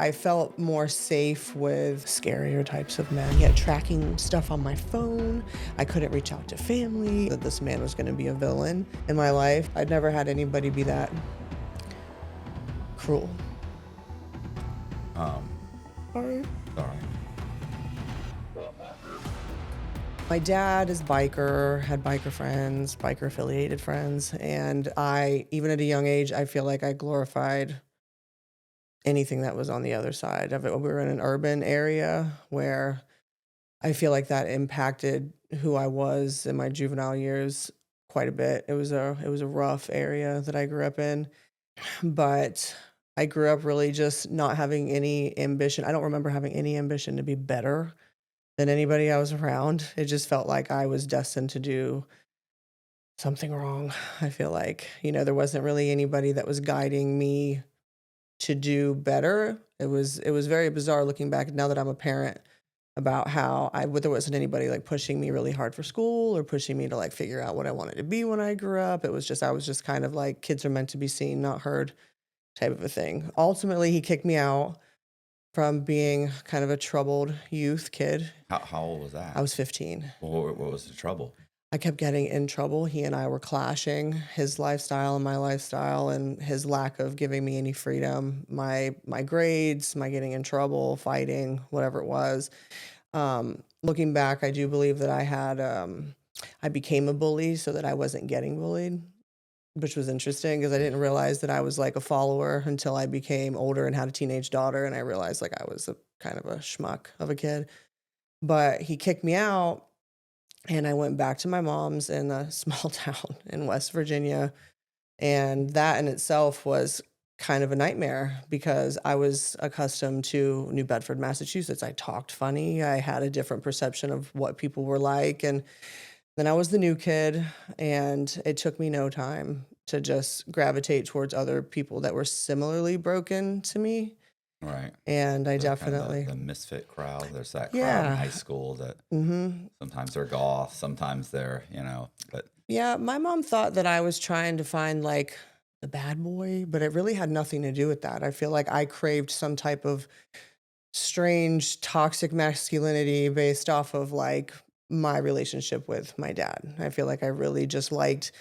I felt more safe with scarier types of men. He had tracking stuff on my phone. I couldn't reach out to family. That this man was going to be a villain in my life. I'd never had anybody be that cruel. Um, Sorry. Sorry. My dad is biker, had biker friends, biker affiliated friends, and even at a young age, I feel like I glorified anything that was on the other side of it. We were in an urban area where I feel like that impacted who I was in my juvenile years quite a bit. It was a rough area that I grew up in, but I grew up really just not having any ambition. I don't remember having any ambition to be better than anybody I was around. It just felt like I was destined to do something wrong. I feel like, there wasn't really anybody that was guiding me to do better. It was very bizarre looking back now that I'm a parent about how there wasn't anybody like pushing me really hard for school or pushing me to like figure out what I wanted to be when I grew up. I was just kind of like kids are meant to be seen, not heard type of a thing. Ultimately, he kicked me out from being kind of a troubled youth kid. How old was I that? was 15. What was the trouble? I kept getting in trouble. He and I were clashing, his lifestyle and my lifestyle, and his lack of giving me any freedom. My grades, my getting in trouble, fighting, whatever it was. Looking back, I do believe that I became a bully so that I wasn't getting bullied, which was interesting because I didn't realize that I was like a follower until I became older and had a teenage daughter, and I realized like I was a kind of a schmuck of a kid. But he kicked me out and I went back to my mom's in a small town in West Virginia. And that in itself was kind of a nightmare because I was accustomed to New Bedford, Massachusetts. I talked funny. I had a different perception of what people were like. And then I was the new kid, and it took me no time to just gravitate towards other people that were similarly broken to me. Right. And I The kind of definitely, the misfit crowd. There's that crowd in yeah. high school that hmm sometimes they're goth, sometimes they're, but Yeah, my mom thought that I was trying to find like the bad boy, but it really had nothing to do with that. I feel like I craved some type of strange toxic masculinity based off of like my relationship with my dad. I feel like I really just liked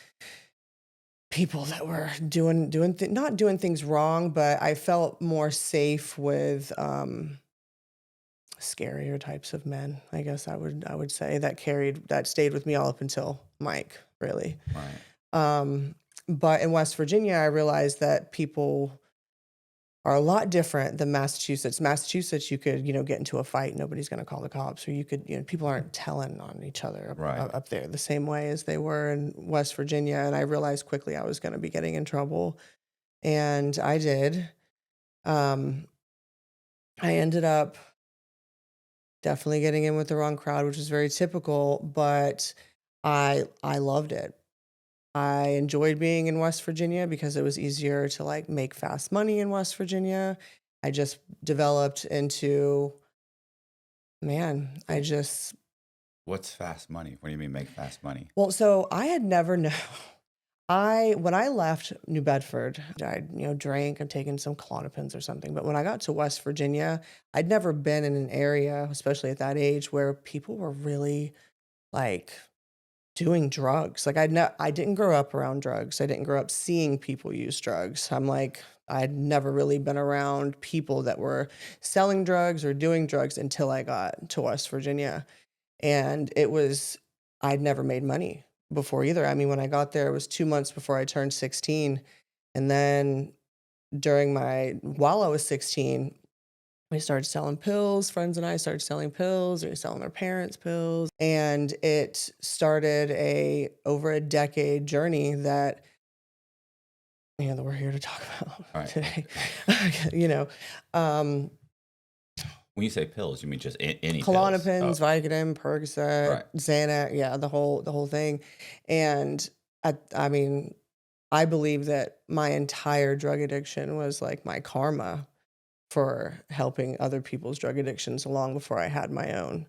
people that were not doing things wrong, but I felt more safe with scarier types of men. I guess I would say that stayed with me all up until Mike, really. right. Um, but in West Virginia, I realized that people are a lot different than Massachusetts. Massachusetts, you could, get into a fight, nobody's going to call the cops, or you could, people aren't telling on each other Right. up there the same way as they were in West Virginia. And I realized quickly I was going to be getting in trouble, and I did. Um, I ended up definitely getting in with the wrong crowd, which is very typical, but I loved it. I enjoyed being in West Virginia because it was easier to like make fast money in West Virginia. I just developed into, man, I just, What's fast money? What do you mean make fast money? well, so I had never known. When I left New Bedford, I drank and taken some Klonopins or something. But when I got to West Virginia, I'd never been in an area, especially at that age, where people were really like doing drugs. Like I didn't grow up around drugs. I didn't grow up seeing people use drugs. I'm like, I'd never really been around people that were selling drugs or doing drugs until I got to West Virginia. And I'd never made money before either. I mean, when I got there, it was 2 months before I turned 16. And then while I was 16, we started selling pills. Friends and I started selling pills. We were selling our parents pills. And it started over a decade journey that, that we're here to talk about Right. today. you know, um, When you say pills, you mean just any pills? Klonopins, Oh, Vicodin, Percocet, right. Xanax, yeah, the whole thing. And I mean, I believe that my entire drug addiction was like my karma for helping other people's drug addictions long before I had my own.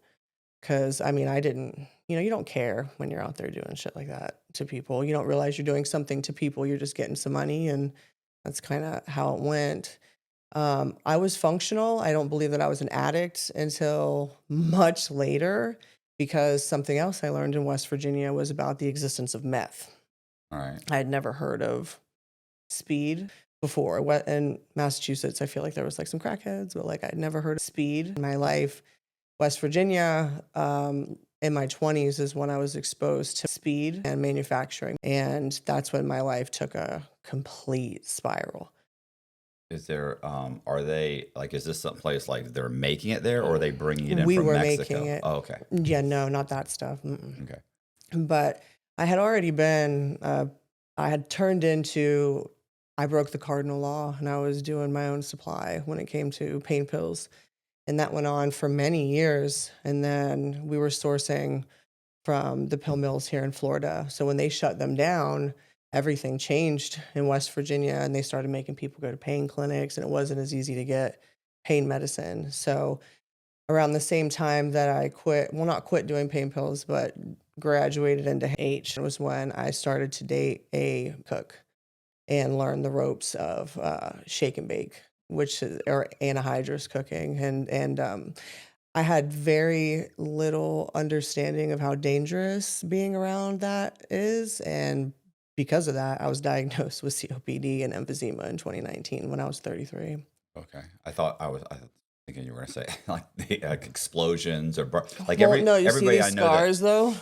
Cause I mean, I didn't, you don't care when you're out there doing shit like that to people. You don't realize you're doing something to people. You're just getting some money. And that's kind of how it went. I was functional. I don't believe that I was an addict until much later because something else I learned in West Virginia was about the existence of meth. All right. I had never heard of speed before. In Massachusetts, I feel like there was like some crackheads, but like I'd never heard of speed in my life. West Virginia, in my 20s is when I was exposed to speed and manufacturing. And that's when my life took a complete spiral. Is there, are they, like, is this someplace like they're making it there or are they bringing it in We from were Mexico? making it. Oh, okay. Yeah, no, not that stuff. Mm-mm. Okay. But I had already been, I had turned into, I broke the cardinal law and I was doing my own supply when it came to pain pills. And that went on for many years. And then we were sourcing from the pill mills here in Florida. So when they shut them down, everything changed in West Virginia and they started making people go to pain clinics and it wasn't as easy to get pain medicine. So around the same time that I quit, well, not quit doing pain pills, but graduated into H was when I started to date a cook and learn the ropes of shake and bake, which is or anhydrous cooking, and I had very little understanding of how dangerous being around that is, and because of that, I was diagnosed with COPD and emphysema in 2019 when I was 33. Okay. I was thinking you were going to say like the explosions or like Well, no, you see everybody these I know that, scars though?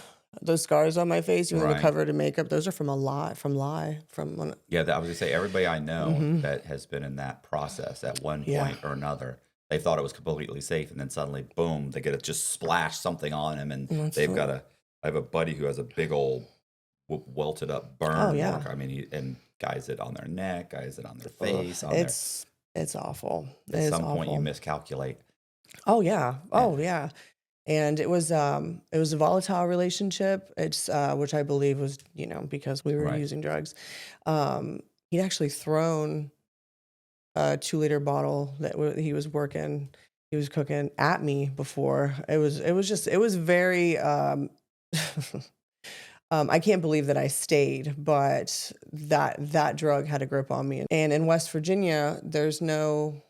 Those scars on my face, even though they're right. covered in makeup, those are from lie, from when. Yeah. I was going to say everybody I know Hmm. that has been in that process at one Yeah, point or another, they thought it was completely safe. And then suddenly, boom, they get to just splash something on him. And that's they've the. got I have a buddy who has a big old welted up Oh burn yeah, mark. I mean, and guys it on their neck, guys it on their ugh, face, on their, it's awful. It at is some point you awful. miscalculate. Oh yeah, And oh yeah. And it was a volatile relationship. It's which I believe was because we were right. using drugs. He'd actually thrown a 2-liter bottle that he was working. He was cooking at me before. It was very. I can't believe that I stayed, but that drug had a grip on me. And in West Virginia, there's no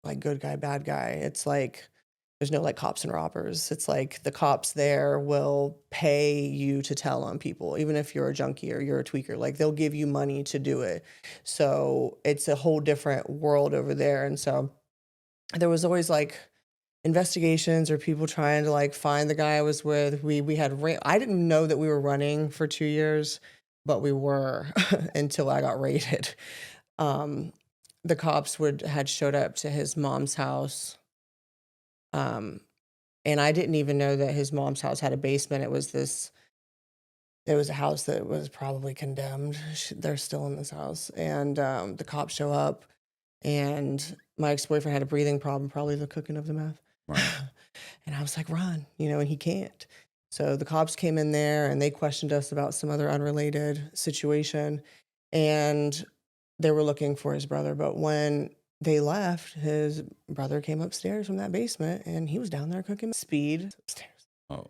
like good guy, bad guy. It's like there's no like cops and robbers. It's like the cops there will pay you to tell on people, even if you're a junkie or you're a tweaker. Like they'll give you money to do it. So it's a whole different world over there. And so there was always like investigations or people trying to like find the guy I was with. We had I didn't know that we were running for 2 years, but we were until I got raided. Um, the cops would had showed up to his mom's house. Um, and I didn't even know that his mom's house had a basement. It was a house that was probably condemned. They're still in this house. And the cops show up, and my ex-boyfriend had a breathing problem, probably the cooking of the meth. Right. And I was like, run, and he can't. So the cops came in there and they questioned us about some other unrelated situation. And they were looking for his brother. But when they left, his brother came upstairs from that basement and he was down there cooking speed upstairs. Oh,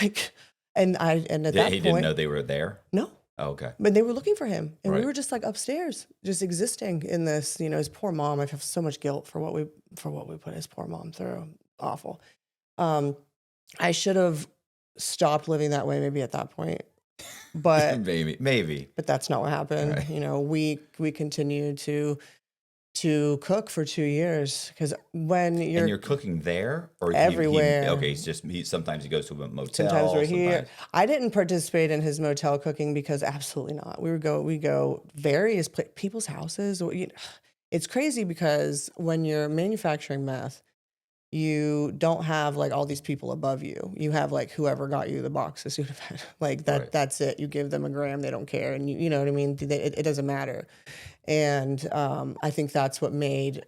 Like, and at he that didn't know point, they were there. no, Oh, okay. but they were looking for him. And we Right. were just like upstairs, just existing in this, his poor mom. I have so much guilt for what we put his poor mom through. Awful. Um, I should have stopped living that way maybe at that point. But Maybe. that's not what happened. Right. We continued to cook for 2 years because when And you're you're cooking there, or everywhere, okay? Sometimes he goes to a sometimes we're motel. here. Sometimes I didn't participate in his motel cooking because absolutely not. We go various people's houses. It's crazy because when you're manufacturing meth, you don't have like all these people above you. You have like whoever got you the box of Sudafed. Like right. that's it. You give them a gram, they don't care, and you know what I mean. It doesn't matter. And I think that's what made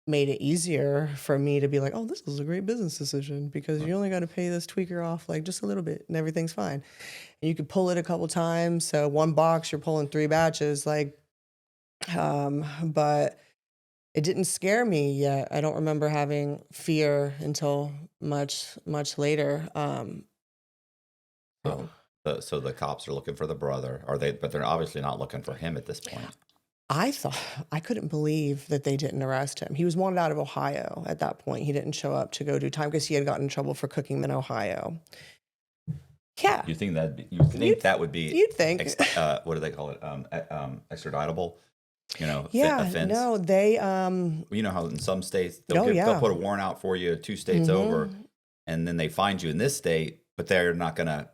it easier for me to be like, oh, this is a great business decision because you only got to pay this tweaker off like just a little bit and everything's fine. And you could pull it a couple times. So one box, you're pulling 3 batches, like, but it didn't scare me yet. I don't remember having fear until much, much later. So So so the cops are looking for the brother. Are they? But they're obviously not looking for him at this point. I couldn't believe that they didn't arrest him. He was wanted out of Ohio at that point. He didn't show up to go do time because he had gotten in trouble for cooking in Ohio. Yeah, You think you'd that would be you'd think. what do they call it? Extraditable, Yeah, offense. no, they You know how in some states oh they'll yeah. put a warrant out for you 2 states over, Mhm. and then they find you in this state, but they're not gonna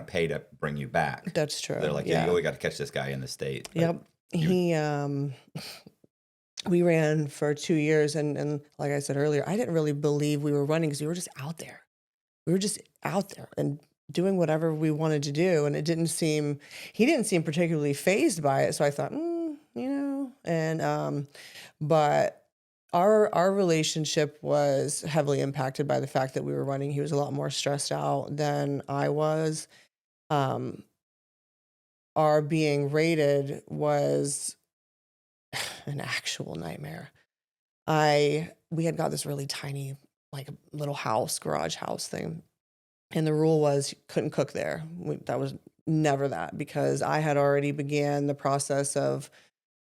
pay to bring you back. That's They're true. like, yeah, you Yeah. only got to catch this guy in the state. But Yep. you, He we ran for 2 years and like I said earlier, I didn't really believe we were running because we were just out there. We were just out there and doing whatever we wanted to do, and it didn't seem he didn't seem particularly phased by it, so I thought, and, but our relationship was heavily impacted by the fact that we were running. He was a lot more stressed out than I was. Um, our being raided was an actual nightmare. We had got this really tiny, like, little house, garage house thing. And the rule was you couldn't cook there. That was never that because I had already began the process of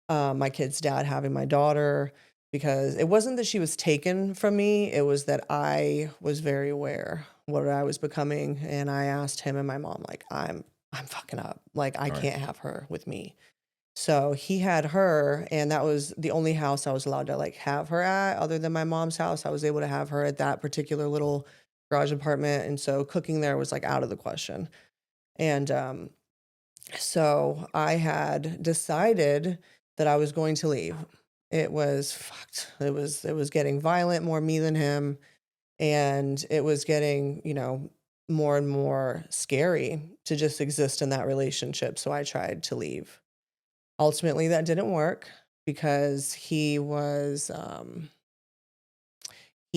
my kid's dad having my daughter because it wasn't that she was taken from me. It was that I was very aware what I was becoming. And I asked him and my mom, like, I'm fucking up. Like, I all right, can't have her with me. So he had her, and that was the only house I was allowed to like have her at, other than my mom's house. I was able to have her at that particular little garage apartment, and so cooking there was like out of the question. And so I had decided that I was going to leave. It was fucked. It was getting violent, more me than him, and it was getting, more and more scary to just exist in that relationship. So I tried to leave. Ultimately, that didn't work because he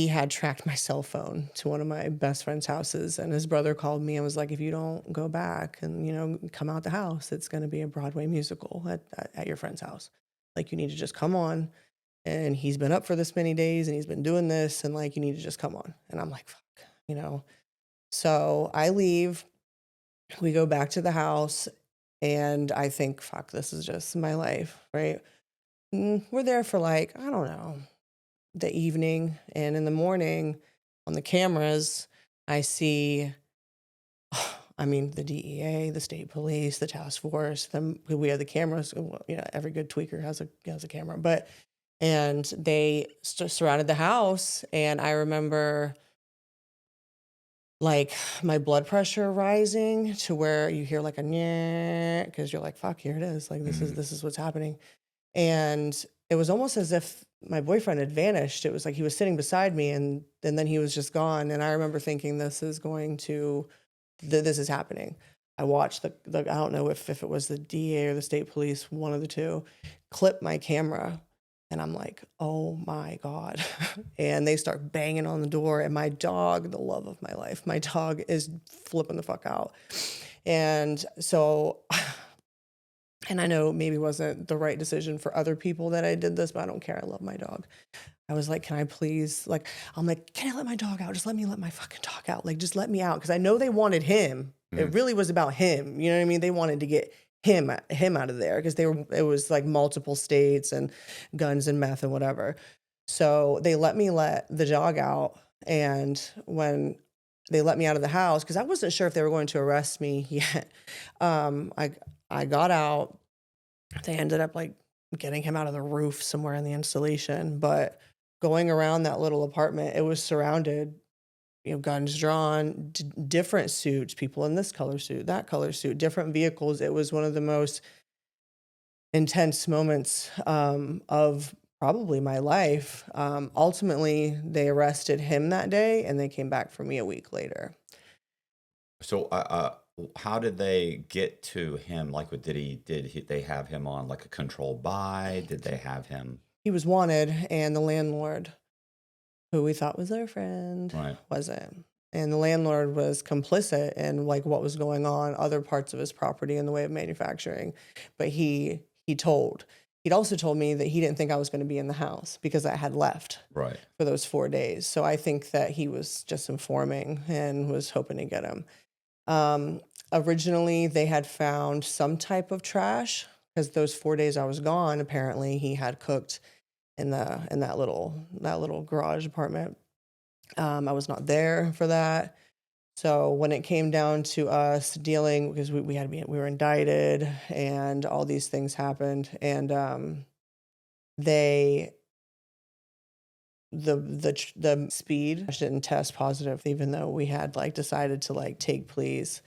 had tracked my cell phone to one of my best friend's houses, and his brother called me and was like, "If you don't go back and, come out the house, it's gonna be a Broadway musical at your friend's house. Like, you need to just come on, and he's been up for this many days, and he's been doing this, and, like, you need to just come on." And I'm like, "Fuck," you know? So, I leave, we go back to the house, and I think, "Fuck, this is just my life," right? We're there for like, I don't know, the evening. And in the morning on the cameras, I see, I mean, the DEA, the state police, the task force, we have the cameras. Well, every good tweaker has a camera, but, and they surrounded the house. And I remember like my blood pressure rising to where you hear like a because you're like, fuck, here it is. Like, this is, mhm. this is what's happening. And it was almost as if my boyfriend had vanished. It was like he was sitting beside me and then he was just gone. And I remember thinking, this is happening. I watched the I don't know if it was the DA or the state police, one of the two, clip my camera. And I'm like, oh my God. And they start banging on the door. And my dog, the love of my life, my dog is flipping the fuck out. And so and I know maybe wasn't the right decision for other people that I did this, but I don't care. I love my dog. I was like, can I please, like, I'm like, can I let my dog out? Just let me let my fucking dog out. Like, just let me out. Cause I know they wanted him. It Mhm. really was about him. You know what I mean? They wanted to get him out of there because it was like multiple states and guns and meth and whatever. So they let the dog out. And when they let me out of the house, because I wasn't sure if they were going to arrest me yet. Um, I I got out. They ended up like getting him out of the roof somewhere in the installation, but going around that little apartment, it was surrounded, guns drawn, different suits, people in this color suit, that color suit, different vehicles. It was one of the most intense moments of probably my life. Ultimately, they arrested him that day and they came back for me a week later. So, how did they get to him? Like, they have him on like a controlled buy? Did they have him? He was wanted, and the landlord, who we thought was our friend, Right. wasn't. And the landlord was complicit in like what was going on other parts of his property in the way of manufacturing. But he'd also told me that he didn't think I was going to be in the house because I had left Right. for those 4 days. So I think that he was just informing and was hoping to get him. Um, Originally, they had found some type of trash because those 4 days I was gone, apparently he had cooked in that little garage apartment. I was not there for that. So when it came down to us dealing, because we were indicted and all these things happened, and they the speed didn't test positive, even though we had like decided to like take pleas.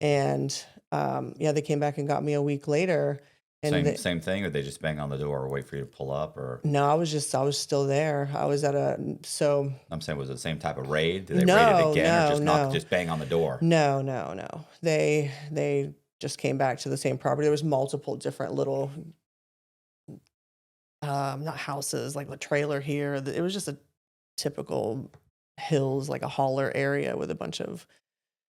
And yeah, they came back and got me a week later. And Same thing, or they just bang on the door or wait for you to pull up, or no, I was still there. I was at I'm saying, was it the same type of raid? Did they raid it no, again, or no, just knock, no, just bang on the door? no, no, no. They just came back to the same property. There was multiple different little not houses, like the trailer here. It was just a typical hills, like a holler area with a bunch of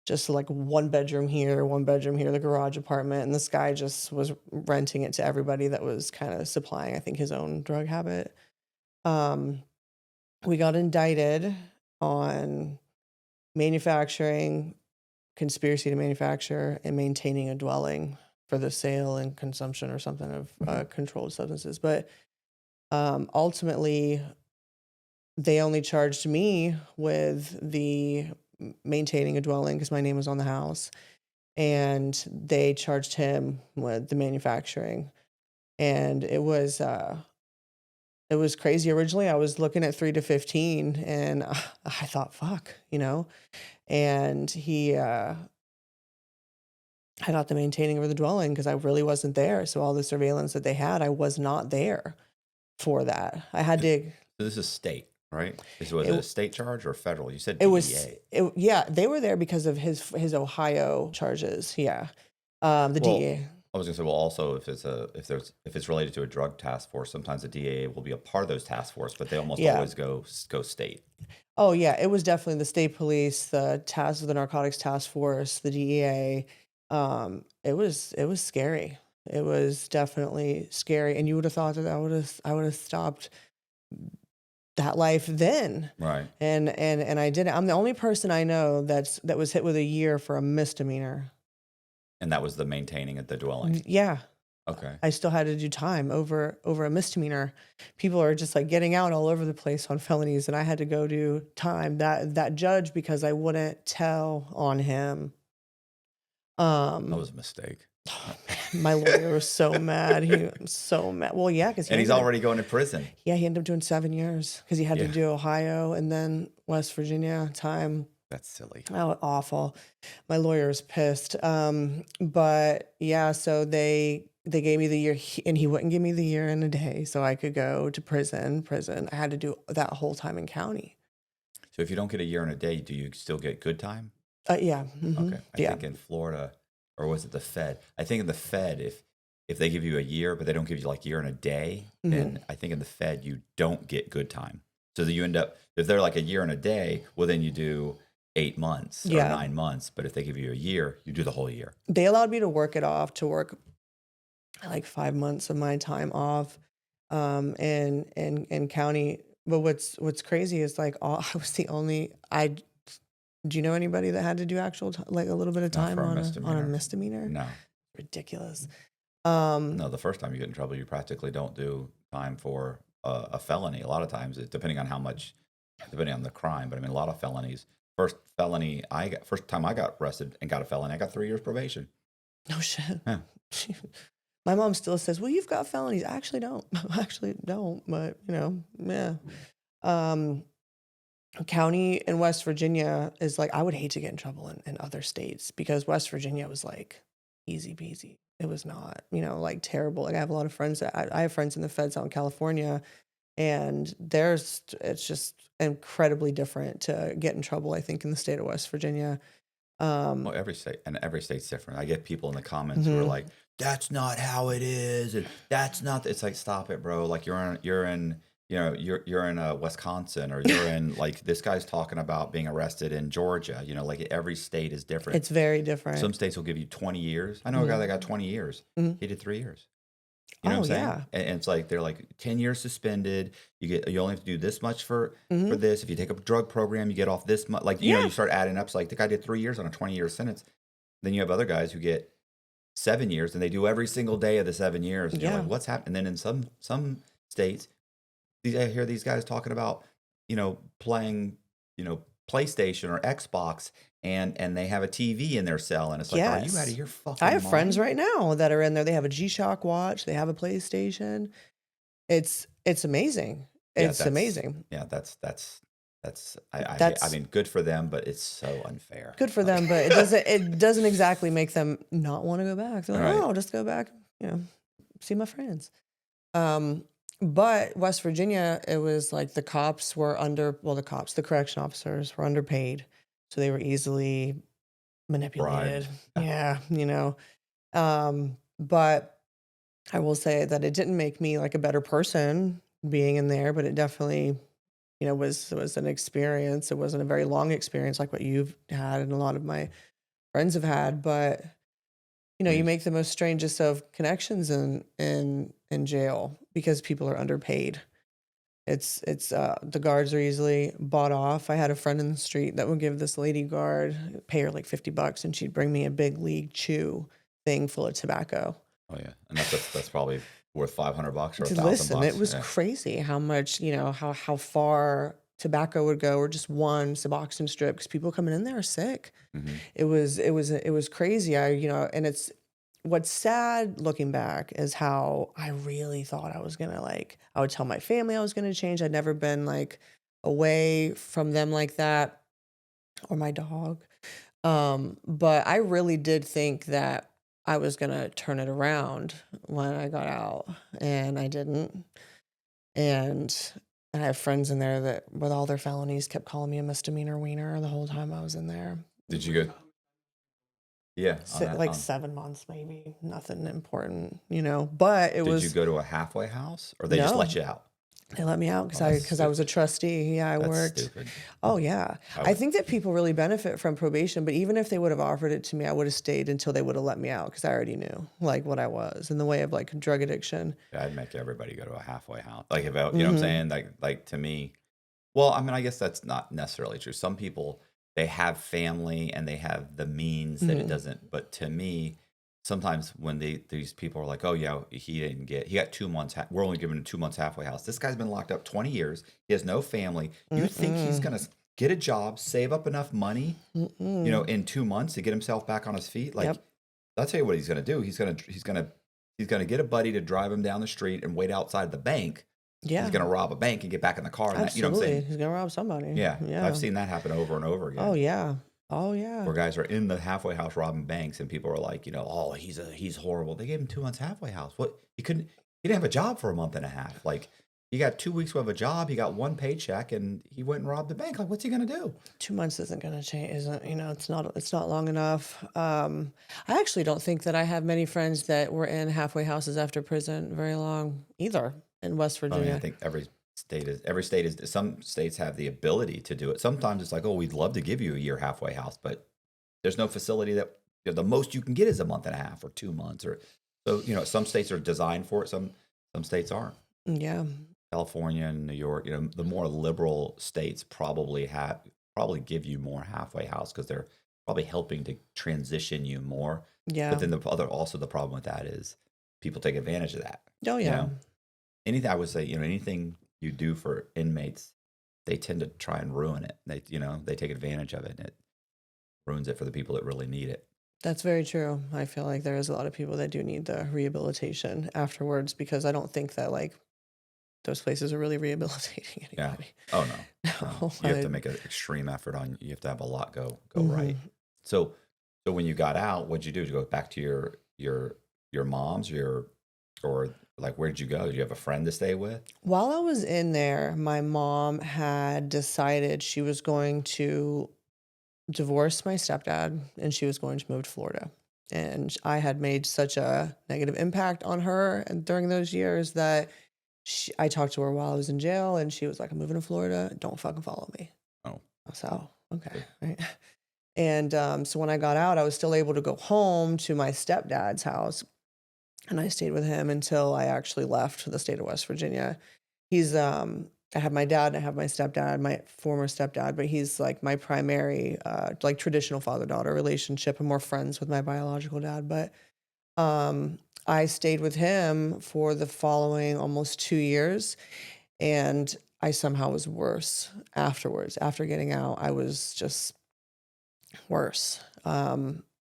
just like one bedroom here, the garage apartment. And this guy just was renting it to everybody that was kind of supplying, I think, his own drug habit. We got indicted on manufacturing, conspiracy to manufacture, and maintaining a dwelling for the sale and consumption or something of controlled substances. But ultimately, they only charged me with the maintaining a dwelling because my name was on the house, and they charged him with the manufacturing. And it was crazy. Originally, I was looking at 3 to 15, and I thought, fuck, you know. And I got the maintaining of the dwelling because I really wasn't there. So all the surveillance that they had, I was not there for that. I had to. So this is state, right? Was it a state charge or federal? You said It was, DEA. yeah, they were there because of his Ohio charges. Yeah, the Well, DEA. I was gonna say, well, also if it's related to a drug task force, sometimes the DEA will be a part of those task force, but they almost Yeah. always go state. Oh yeah, it was definitely the state police, the narcotics task force, the DEA. It was scary. It was definitely scary, and you would have thought that I would have stopped that life then. Right. And I didn't. I'm the only person I know that was hit with a year for a misdemeanor. And that was the maintaining at the dwelling. Yeah. Okay. I still had to do time over a misdemeanor. People are just like getting out all over the place on felonies, and I had to go do time. That judge, because I wouldn't tell on him. That was a mistake. My lawyer was so mad. He was so mad. Well, yeah, because And he's already going to prison. Yeah, he ended up doing 7 years because he had to do Ohio and then West Virginia time. That's silly. Oh, awful. My lawyer is pissed. But yeah, so they gave me the year, and he wouldn't give me the year in a day, so I could go to prison. I had to do that whole time in county. So if you don't get a year in a day, do you still get good time? Yeah. Mm-hmm. Okay. I think in Florida, or was it the Fed? I think in the Fed, if they give you a year, but they don't give you like year and a day, then I think in the Fed you don't get good time. So that you end up, if they're like a year and a day, well then you do 8 months or 9 months. But if they give you a year, you do the whole year. They allowed me to work it off, to work like 5 months of my time off in county. But what's crazy is like I was the only do you know anybody that had to do actual like a little bit of time on a misdemeanor? No. Ridiculous. No, the first time you get in trouble, you practically don't do time for a felony. A lot of times, depending on depending on the crime, but I mean, a lot of felonies. First time I got arrested and got a felony, I got 3 years probation. No shit. Yeah. My mom still says, "Well, you've got felonies." I actually don't. But yeah. County in West Virginia is like, I would hate to get in trouble in other states, because West Virginia was like easy peasy. It was not, like terrible. Like I have a lot of friends I have friends in the feds out in California, and it's just incredibly different to get in trouble, I think, in the state of West Virginia. Well, every state's different. I get people in the comments who are like, "That's not how it is," and "That's not." It's like, stop it, bro. Like you're in Wisconsin, or you're in like, this guy's talking about being arrested in Georgia. Like every state is different. It's very different. Some states will give you 20 years. I know a guy that got 20 years. He did 3 years. You know what I'm saying? Yeah. And it's like they're like 10 years suspended. You only have to do this much for this. If you take a drug program, you get off this much. Like you start adding up. So like the guy did 3 years on a 20-year sentence. Then you have other guys who get 7 years, and they do every single day of the 7 years, and you're Yeah. like, "What's happening?" And then in some states, I hear these guys talking about, playing, PlayStation or Xbox, and they have a TV in their cell, and it's like, "Are you out of Yes. your I fucking have friends mind?" right now that are in there. They have a G-Shock watch, they have a PlayStation. It's amazing. Yeah, It's amazing. that's I That's mean, good for them, but it's so unfair. good for Like, them, but it doesn't exactly make them not wanna go back. They're like, "Oh, right, I'll just go back, you know, see my friends." Um, but West Virginia, it was like the correction officers were underpaid, so they were easily bribed. manipulated. Yeah, but I will say that it didn't make me like a better person being in there, but it definitely, was an experience. It wasn't a very long experience like what you've had and a lot of my friends have had, but you Yes. make the most strangest of connections in jail because people are underpaid. It's the guards are easily bought off. I had a friend in the street that would give this lady guard, pay her like $50 and she'd bring me a big league chew thing full of tobacco. Oh, yeah, and that's probably worth $500 or To listen, it $1,000, was yeah. crazy how much, how far tobacco would go or just one Suboxone strip because people coming in there are sick. Mhm. It was crazy. And it's what's sad looking back is how I really thought I was gonna I would tell my family I was gonna change. I'd never been like away from them like that or my dog. But I really did think that I was gonna turn it around when I got out, and I didn't. And I have friends in there that, with all their felonies, kept calling me a misdemeanor wiener the whole time I was in there. Did you go Yeah, on that Like 7 months, maybe nothing important, But it did you was go to a halfway house, or they just let no. you out? They let me out Oh, because that's I was a stupid. trustee. Yeah, I That's worked. stupid. Oh, yeah. I I would think that people really benefit from probation, but even if they would have offered it to me, I would have stayed until they would have let me out because I already knew, like, what I was in the way of, like, drug addiction. yeah, I'd make everybody go to a halfway house. Like, if I you know what I'm Mhm. saying? Like, to me, well, I mean, I guess that's not necessarily true. Some people, they have family and they have the means that it Mhm. doesn't. But to me, sometimes when these people are like, "Oh yeah, he got 2 months. We're only giving him 2 months halfway house." This guy's been locked up 20 years. He has no family. You think he's Mm-mm. gonna get a job, save up enough money, Mm-mm. in 2 months to get himself back on his feet? Like, Yep. I'll tell you what he's gonna do. He's gonna get a buddy to drive him down the street and wait outside the bank. He's Yeah. gonna rob a bank and get back in the car, and that, you know what I'm Absolutely. saying? He's gonna rob somebody. Yeah, I've Yeah. seen that happen over and over Oh, again, yeah. Oh, yeah. where guys are in the halfway house robbing banks, and people are like, "Oh, he's horrible." They gave him 2 months halfway house. What? He didn't have a job for a month and a half. Like, he got 2 weeks of a job, he got one paycheck, and he went and robbed the bank. Like, what's he gonna do? 2 months isn't gonna change, isn't, it's not long enough. I actually don't think that I have many friends that were in halfway houses after prison very long either in West I mean, I Virginia. think every state is some states have the ability to do it. Sometimes it's like, "Oh, we'd love to give you a year halfway house," but there's no facility that, the most you can get is a month and a half or 2 months, or so, some states are designed for it, some states aren't. Yeah. California and New York, the more liberal states probably give you more halfway house because they're probably helping to transition you more. But Yeah. then the problem with that is people take advantage of that. Oh, You yeah. know, anything I would say, anything you do for inmates, they tend to try and ruin it. They take advantage of it, and it ruins it for the people that really need it. That's very true. I feel like there is a lot of people that do need the rehabilitation afterwards because I don't think that, like, those places are really rehabilitating Yeah. anybody. Oh no, no. No, You have to make an extreme effort on. You have to have a lot go right. Mhm. So, so when you got out, what'd you do? Did you go back to your mom's, or like, where did you go? Did you have a friend to stay with? While I was in there, my mom had decided she was going to divorced my stepdad and she was going to move to Florida. And I had made such a negative impact on her and during those years that I talked to her while I was in jail and she was like, "I'm moving to Florida. Don't fucking follow me." Oh, I was like, "Oh, okay." good. Right. And so when I got out, I was still able to go home to my stepdad's house and I stayed with him until I actually left the state of West Virginia. I have my dad and I have my stepdad, my former stepdad, but he's like my primary like traditional father-daughter relationship. I'm more friends with my biological dad, but I stayed with him for the following almost 2 years, and I somehow was worse afterwards. After getting out, I was just worse.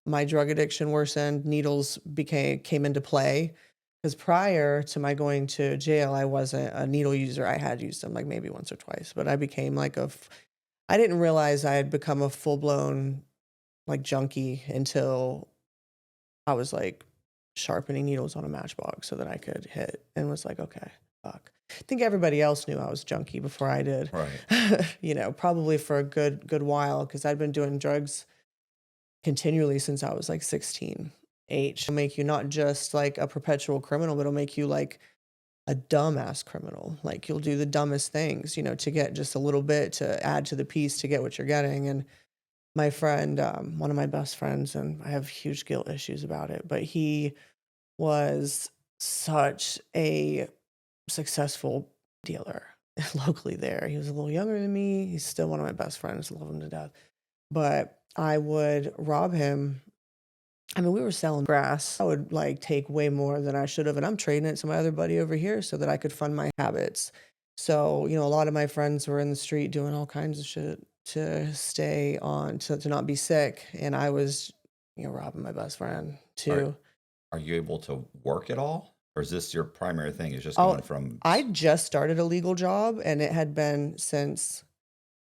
My drug addiction worsened, needles came into play, because prior to my going to jail, I wasn't a needle user. I had used them, like, maybe once or twice, but I became like I didn't realize I had become a full-blown, like, junkie until I was, like, sharpening needles on a matchbox so that I could hit, and was like, "Okay, fuck." I think everybody else knew I was junkie before I did, Right. probably for a good while, because 'cause I'd been doing drugs continually since I was, like, 16. It'll make you not just, like, a perpetual criminal, but it'll make you, like, a dumbass criminal. Like, you'll do the dumbest things, to get just a little bit to add to the piece to get what you're getting, and my friend, one of my best friends, and I have huge guilt issues about it, but he was such a successful dealer locally there. He was a little younger than me. He's still one of my best friends. Love him to death. But I would rob him. I mean, we were selling grass. I would like take way more than I should have, and I'm trading it to my other buddy over here so that I could fund my habits. So, a lot of my friends were in the street doing all kinds of shit to stay on, to not be sick. And I was, robbing my best friend Are too. are you able to work at all? Or is this your primary thing is just Oh, going from I just started a legal job, and it had been since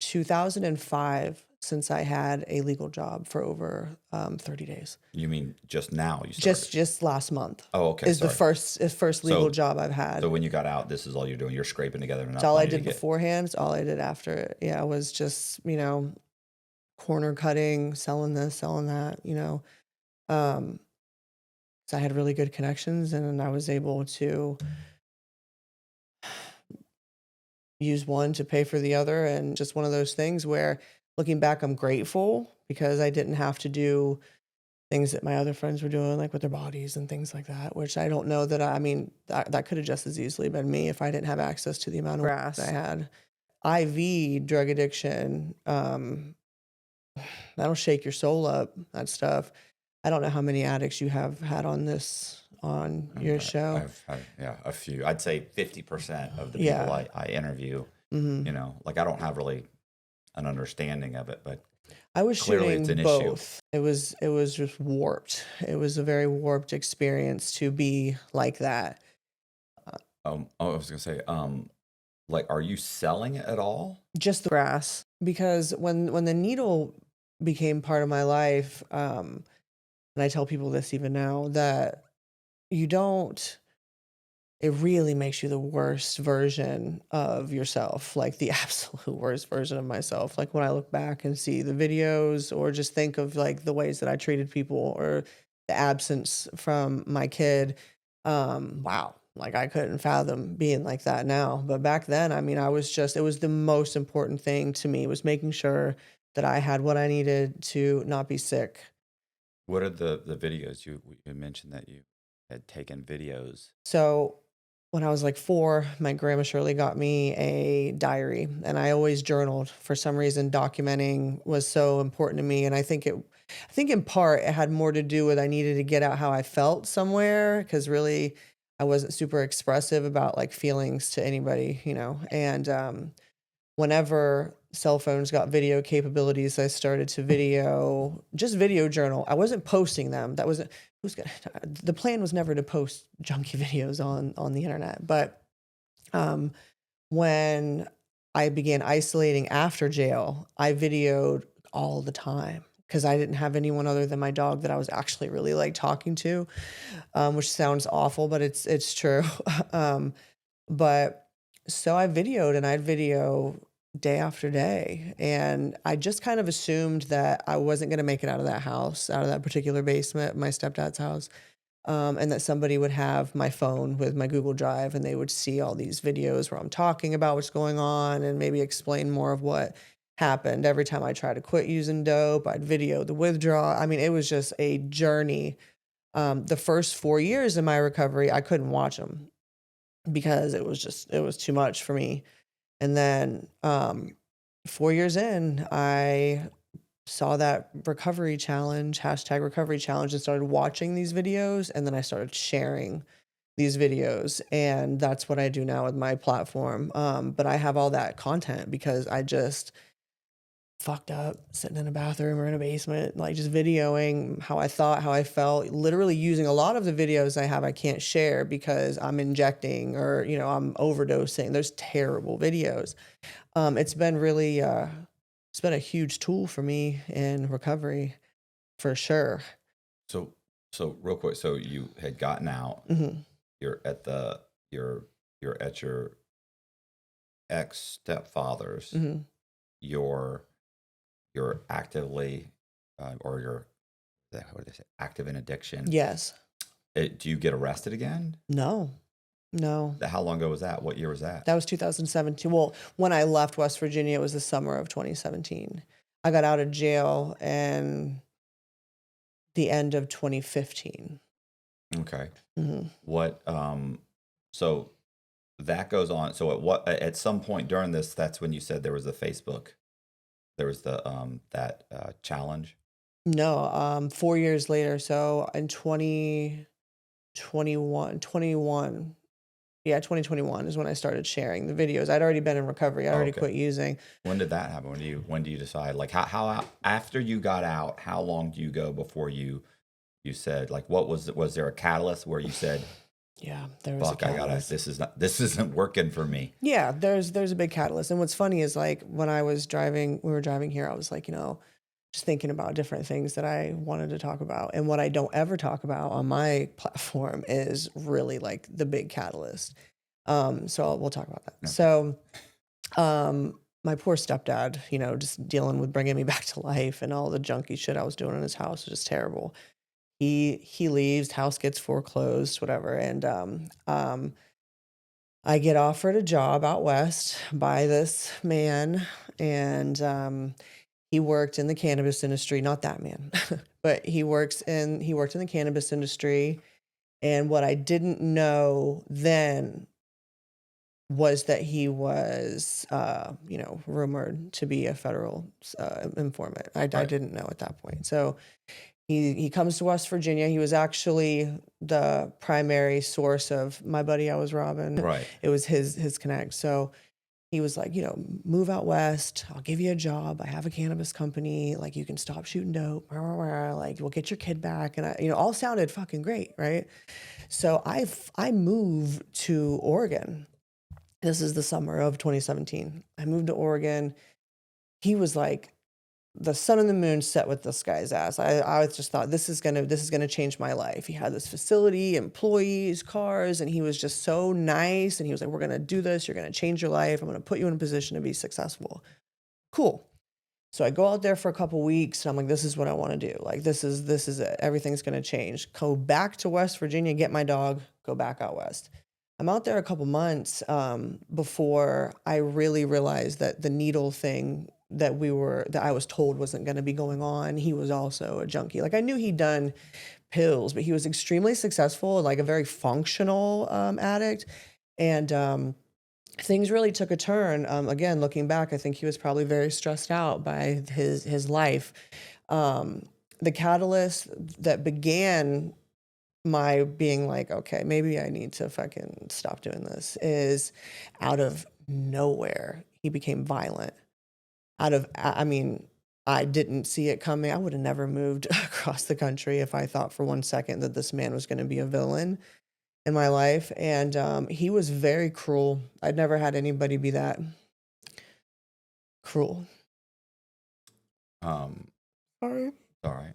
2005 since I had a legal job for over 30 days. you mean just now you started? Just last month Oh, okay, is the sorry. first legal So job I've so had. when you got out, this is all you're doing. You're scraping together It's enough all I money to did get beforehand. It's all I did after it. Yeah, it was just, corner cutting, selling this, selling that. Um, so I had really good connections, and I was able to use one to pay for the other. And just one of those things where, looking back, I'm grateful because I didn't have to do things that my other friends were doing, like with their bodies and things like that, which I don't know that I mean, that could have just as easily been me if I didn't have access to the amount of grass I had. IV drug addiction, that'll shake your soul up, that stuff. I don't know how many addicts you have had on your show. I've had, yeah, a few. I'd say 50% of the people Yeah. I interview, Mhm. like I don't have really an understanding of it, but I was clearly it's shooting an issue. both. It was just warped. It was a very warped experience to be like that. Oh, I was gonna say, like, are you selling it at all? Just the grass, because when the needle became part of my life, and I tell people this even now, that you don't it really makes you the worst version of yourself, like the absolute worst version of myself. Like when I look back and see the videos, or just think of like the ways that I treated people, or the absence from my kid, wow, like I couldn't fathom being like that now. But back then, I mean, it was the most important thing to me, was making sure that I had what I needed to not be sick. What are the videos you mentioned that you had taken videos? So when I was like 4, my grandma Shirley got me a diary, and I always journaled. For some reason, documenting was so important to me, and I think in part it had more to do with I needed to get out how I felt somewhere, because really I wasn't super expressive about like feelings to anybody. And whenever cell phones got video capabilities, I started to just video journal. I wasn't posting them. That wasn't who's gonna the plan was never to post junky videos on the internet. But um when I began isolating after jail, I videoed all the time, because I didn't have anyone other than my dog that I was actually really like talking to, which sounds awful, but it's true. um, but so I videoed, and I'd video day after day. And I just kind of assumed that I wasn't going to make it out of that house, out of that particular basement, my stepdad's house. And that somebody would have my phone with my Google Drive, and they would see all these videos where I'm talking about what's going on, and maybe explain more of what happened. Every time I tried to quit using dope, I'd video the withdrawal. I mean, it was just a journey. The first 4 years in my recovery, I couldn't watch them because it was too much for me. And then 4 years in, I saw that recovery challenge, hashtag recovery challenge, and started watching these videos. And then I started sharing these videos. And that's what I do now with my platform. But I have all that content because I just fucked up sitting in a bathroom or in a basement, like just videoing how I thought, how I felt, literally using a lot of the videos I have, I can't share because I'm injecting or, you know, I'm overdosing. There's terrible videos. It's been really, it's been a huge tool for me in recovery for sure. So, so real quick, so you had gotten out. Hmm. You're at the you're at your ex stepfather's. Hmm. You're you're actively or you're what do they say active in addiction. Yes. Do you get arrested again? No, no. How long ago was that? What year was that? That was 2017. Well, when I left West Virginia, it was the summer of 2017. I got out of jail in the end of 2015. Okay. Hmm. What so that goes on. So at some point during this, that's when you said there was the Facebook, there was the that challenge. No, 4 years later. So in 2021, yeah, 2021 is when I started sharing the videos. I'd already been in recovery. I Oh, already okay. quit using. When did that happen? When do you decide like how after you got out, how long do you go before you said like what was there a catalyst where you said, Yeah, there was a fuck, I gotta catalyst. this isn't working for me. Yeah, there's a big catalyst. And what's funny is like when I was driving, we were driving here, I was like, you know, just thinking about different things that I wanted to talk about. And what I don't ever talk about on my platform is really like the big catalyst. We'll talk about that. Okay. So, my poor stepdad, you know, just dealing with bringing me back to life and all the junky shit I was doing in his house was just terrible. He leaves, house gets foreclosed, whatever, and I get offered a job out west by this man, and he worked in the cannabis industry. Not that man, but he worked in the cannabis industry. And what I didn't know then was that he was, you know, rumored to be a federal informant. I Right. didn't know at that point. So he comes to West Virginia. He was actually the primary source of my buddy I was robbing. Right. It was his connect. So he was like, you know, move out west. I'll give you a job. I have a cannabis company. Like you can stop shooting dope. Like we'll get your kid back. And I, you know, all sounded fucking great, right? So I moved to Oregon. This is the summer of 2017. I moved to Oregon. He was like the sun and the moon set with this guy's ass. I just thought this is gonna change my life. He had this facility, employees, cars, and he was just so nice. And he was like, "We're gonna do this. You're gonna change your life. I'm gonna put you in a position to be successful." Cool. So I go out there for a couple weeks, and I'm like, "This is what I want to do. Like this is it. Everything's gonna change." Go back to West Virginia, get my dog, go back out west. I'm out there a couple months before I really realized that the needle thing that I was told wasn't going to be going on. He was also a junkie. Like I knew he'd done pills, but he was extremely successful, like a very functional addict. And things really took a turn. Again, looking back, I think he was probably very stressed out by his life. The catalyst that began my being like, okay, maybe I need to fucking stop doing this is out of nowhere. He became violent. I mean, I didn't see it coming. I would have never moved across the country if I thought for 1 second that this man was going to be a villain in my life. And he was very cruel. I'd never had anybody be that cruel. Sorry. All right.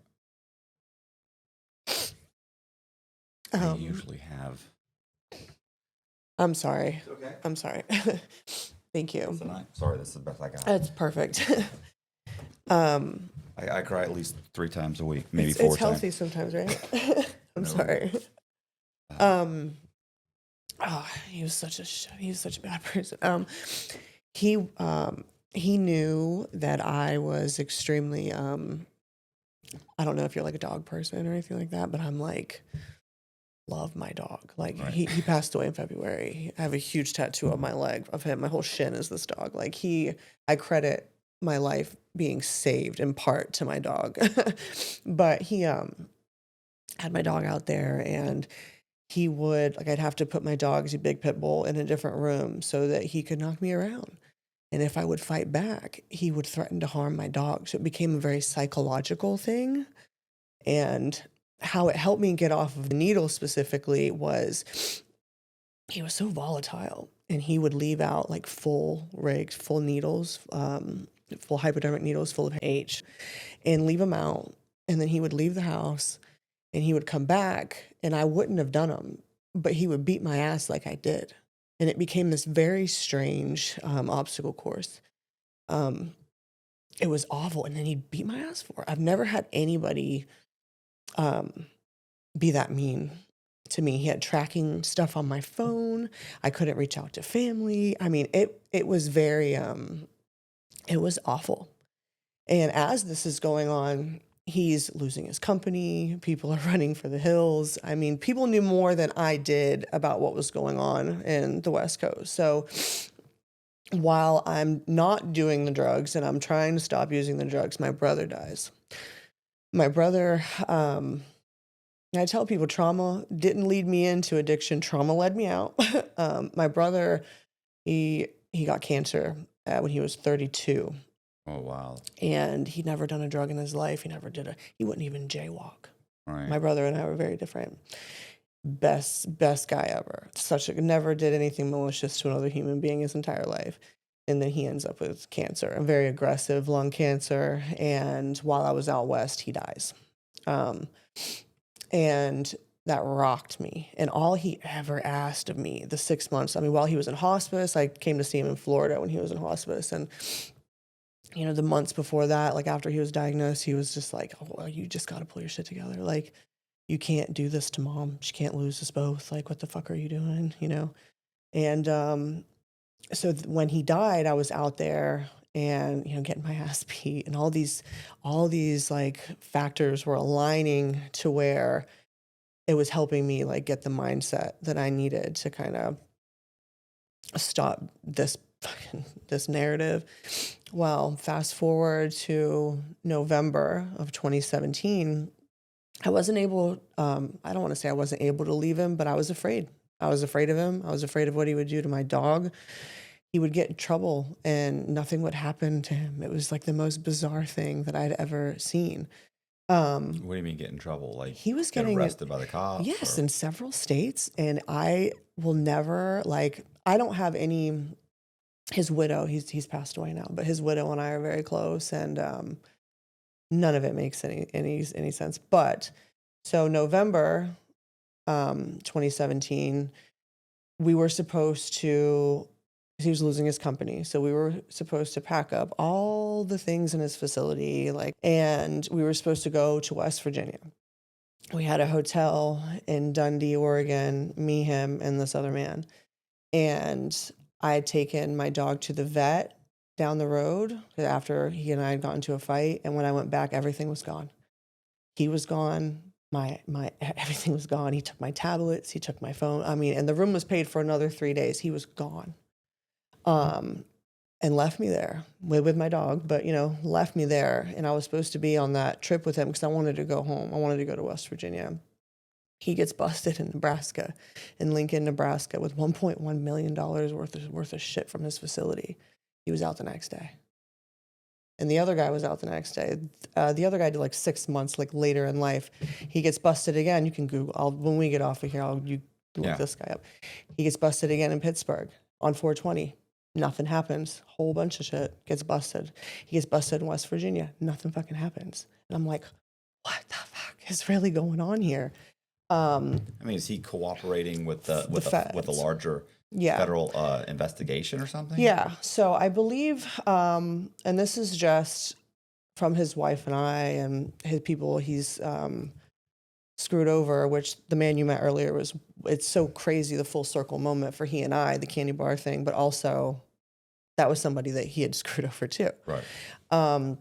I Um, usually have. I'm sorry. Okay. I'm sorry. Thank you. Sorry, this is the best I got. That's perfect. um, I cry at least 3 times a week, maybe it's 4 it's times. healthy sometimes, right? I'm No. sorry. Uh, He was such a bad person. He he knew that I was extremely I don't know if you're like a dog person or anything like that, but I'm like love my dog. Like Right. he passed away in February. I have a huge tattoo on my leg of him. My whole shin is this dog. Like I credit my life being saved in part to my dog. But he had my dog out there, and he would, like, I'd have to put my dog, he's a big pit bull, in a different room so that he could knock me around. And if I would fight back, he would threaten to harm my dog. So it became a very psychological thing. And how it helped me get off of the needle specifically was he was so volatile, and he would leave out like full rigs, full needles, full hypodermic needles full of H, and leave them out. And then he would leave the house, and he would come back, and I wouldn't have done them, but he would beat my ass like I did. And it became this very strange obstacle course. Um, it was awful. And then he'd beat my ass for it. I've never had anybody be that mean to me. He had tracking stuff on my phone. I couldn't reach out to family. I mean, it was very, it was awful. And as this is going on, he's losing his company. People are running for the hills. I mean, people knew more than I did about what was going on in the West Coast. So while I'm not doing the drugs and I'm trying to stop using the drugs, my brother dies. My brother, I tell people trauma didn't lead me into addiction. Trauma led me out. My brother, he got cancer when he was 32. Oh, wow. And he'd never done a drug in his life. He wouldn't even jaywalk. Right. My brother and I were very different. Best guy ever. Never did anything malicious to another human being his entire life. And then he ends up with cancer, a very aggressive lung cancer. And while I was out west, he dies. And that rocked me. And all he ever asked of me, the 6 months, I mean, while he was in hospice, I came to see him in Florida when he was in hospice. And you know, the months before that, like after he was diagnosed, he was just like, oh, well, you just got to pull your shit together. Like, you can't do this to mom. She can't lose us both. Like, what the fuck are you doing? You know? And so when he died, I was out there and, you know, getting my ass beat, and all these like factors were aligning to where it was helping me like get the mindset that I needed to kind of stop this narrative. Well, fast forward to November of 2017, I wasn't able, I don't want to say I wasn't able to leave him, but I was afraid. I was afraid of him. I was afraid of what he would do to my dog. He would get in trouble and nothing would happen to him. It was like the most bizarre thing that I'd ever seen. What do you mean get in trouble? Like He was get getting arrested by the cops? yes, Or? in several states. And I will never, like, I don't have any, his widow, he's passed away now, but his widow and I are very close, and none of it makes any sense. But so November 2017, we were supposed to, he was losing his company, so we were supposed to pack up all the things in his facility, like, and we were supposed to go to West Virginia. We had a hotel in Dundee, Oregon, me, him, and this other man. And I had taken my dog to the vet down the road after he and I had gotten into a fight. And when I went back, everything was gone. He was gone. My everything was gone. He took my tablets. He took my phone. I mean, and the room was paid for another 3 days. He was gone. And left me there with my dog, but, you know, left me there. And I was supposed to be on that trip with him because I wanted to go home. I wanted to go to West Virginia. He gets busted in Nebraska, in Lincoln, Nebraska, with $1.1 million worth of shit from his facility. He was out the next day. And the other guy was out the next day. The other guy did like 6 months, like later in life. He gets busted again. You can Google, when we get off of here, you look this guy up. He gets busted again in Pittsburgh on 420. Nothing happens. Whole bunch of shit gets busted. He gets busted in West Virginia. Nothing fucking happens. And I'm like, what the fuck is really going on here? I mean, is he cooperating with the larger federal investigation or something? Yeah. So I believe, and this is just from his wife and I and his people he's screwed over, which the man you met earlier it's so crazy, the full circle moment for he and I, the candy bar thing, but also that was somebody that he had screwed over too. Right.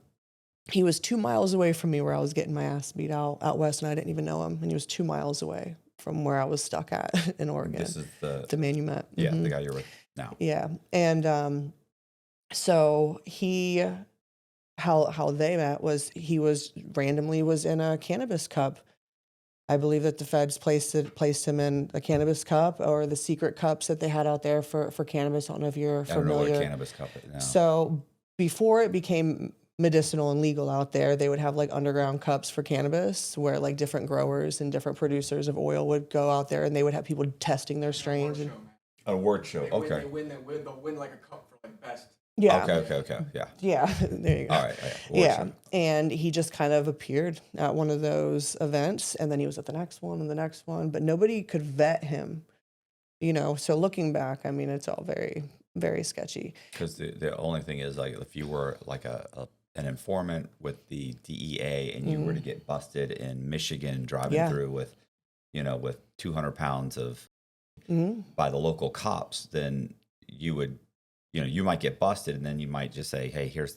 He was 2 miles away from me where I was getting my ass beat out west, and I didn't even know him. And he was 2 miles away from where I was stuck at in Oregon. This is the man you met. Yeah, the guy you're with now. Yeah. And so he how they met was he was randomly was in a cannabis cup. I believe that the feds placed him in a cannabis cup or the secret cups that they had out there for cannabis. I don't know if you're I don't know what a familiar. cannabis cup is now. So before it became medicinal and legal out there, they would have like underground cups for cannabis where like different growers and different producers of oil would go out there and they would have people testing their strains. And A word show. Okay. They'll win like a cup for like best. yeah. Okay. Yeah. Yeah. There you go. All right. Award Yeah. show. And he just kind of appeared at one of those events and then he was at the next one and the next one, but nobody could vet him, you know? So looking back, I mean, it's all very, very sketchy. Because the only thing is, like, if you were like an informant with the DEA and you were to get busted in Michigan driving Yeah. through with, with 200 pounds of Hmm. by the local cops, then you would, you might get busted, and then you might just say, "Hey, here's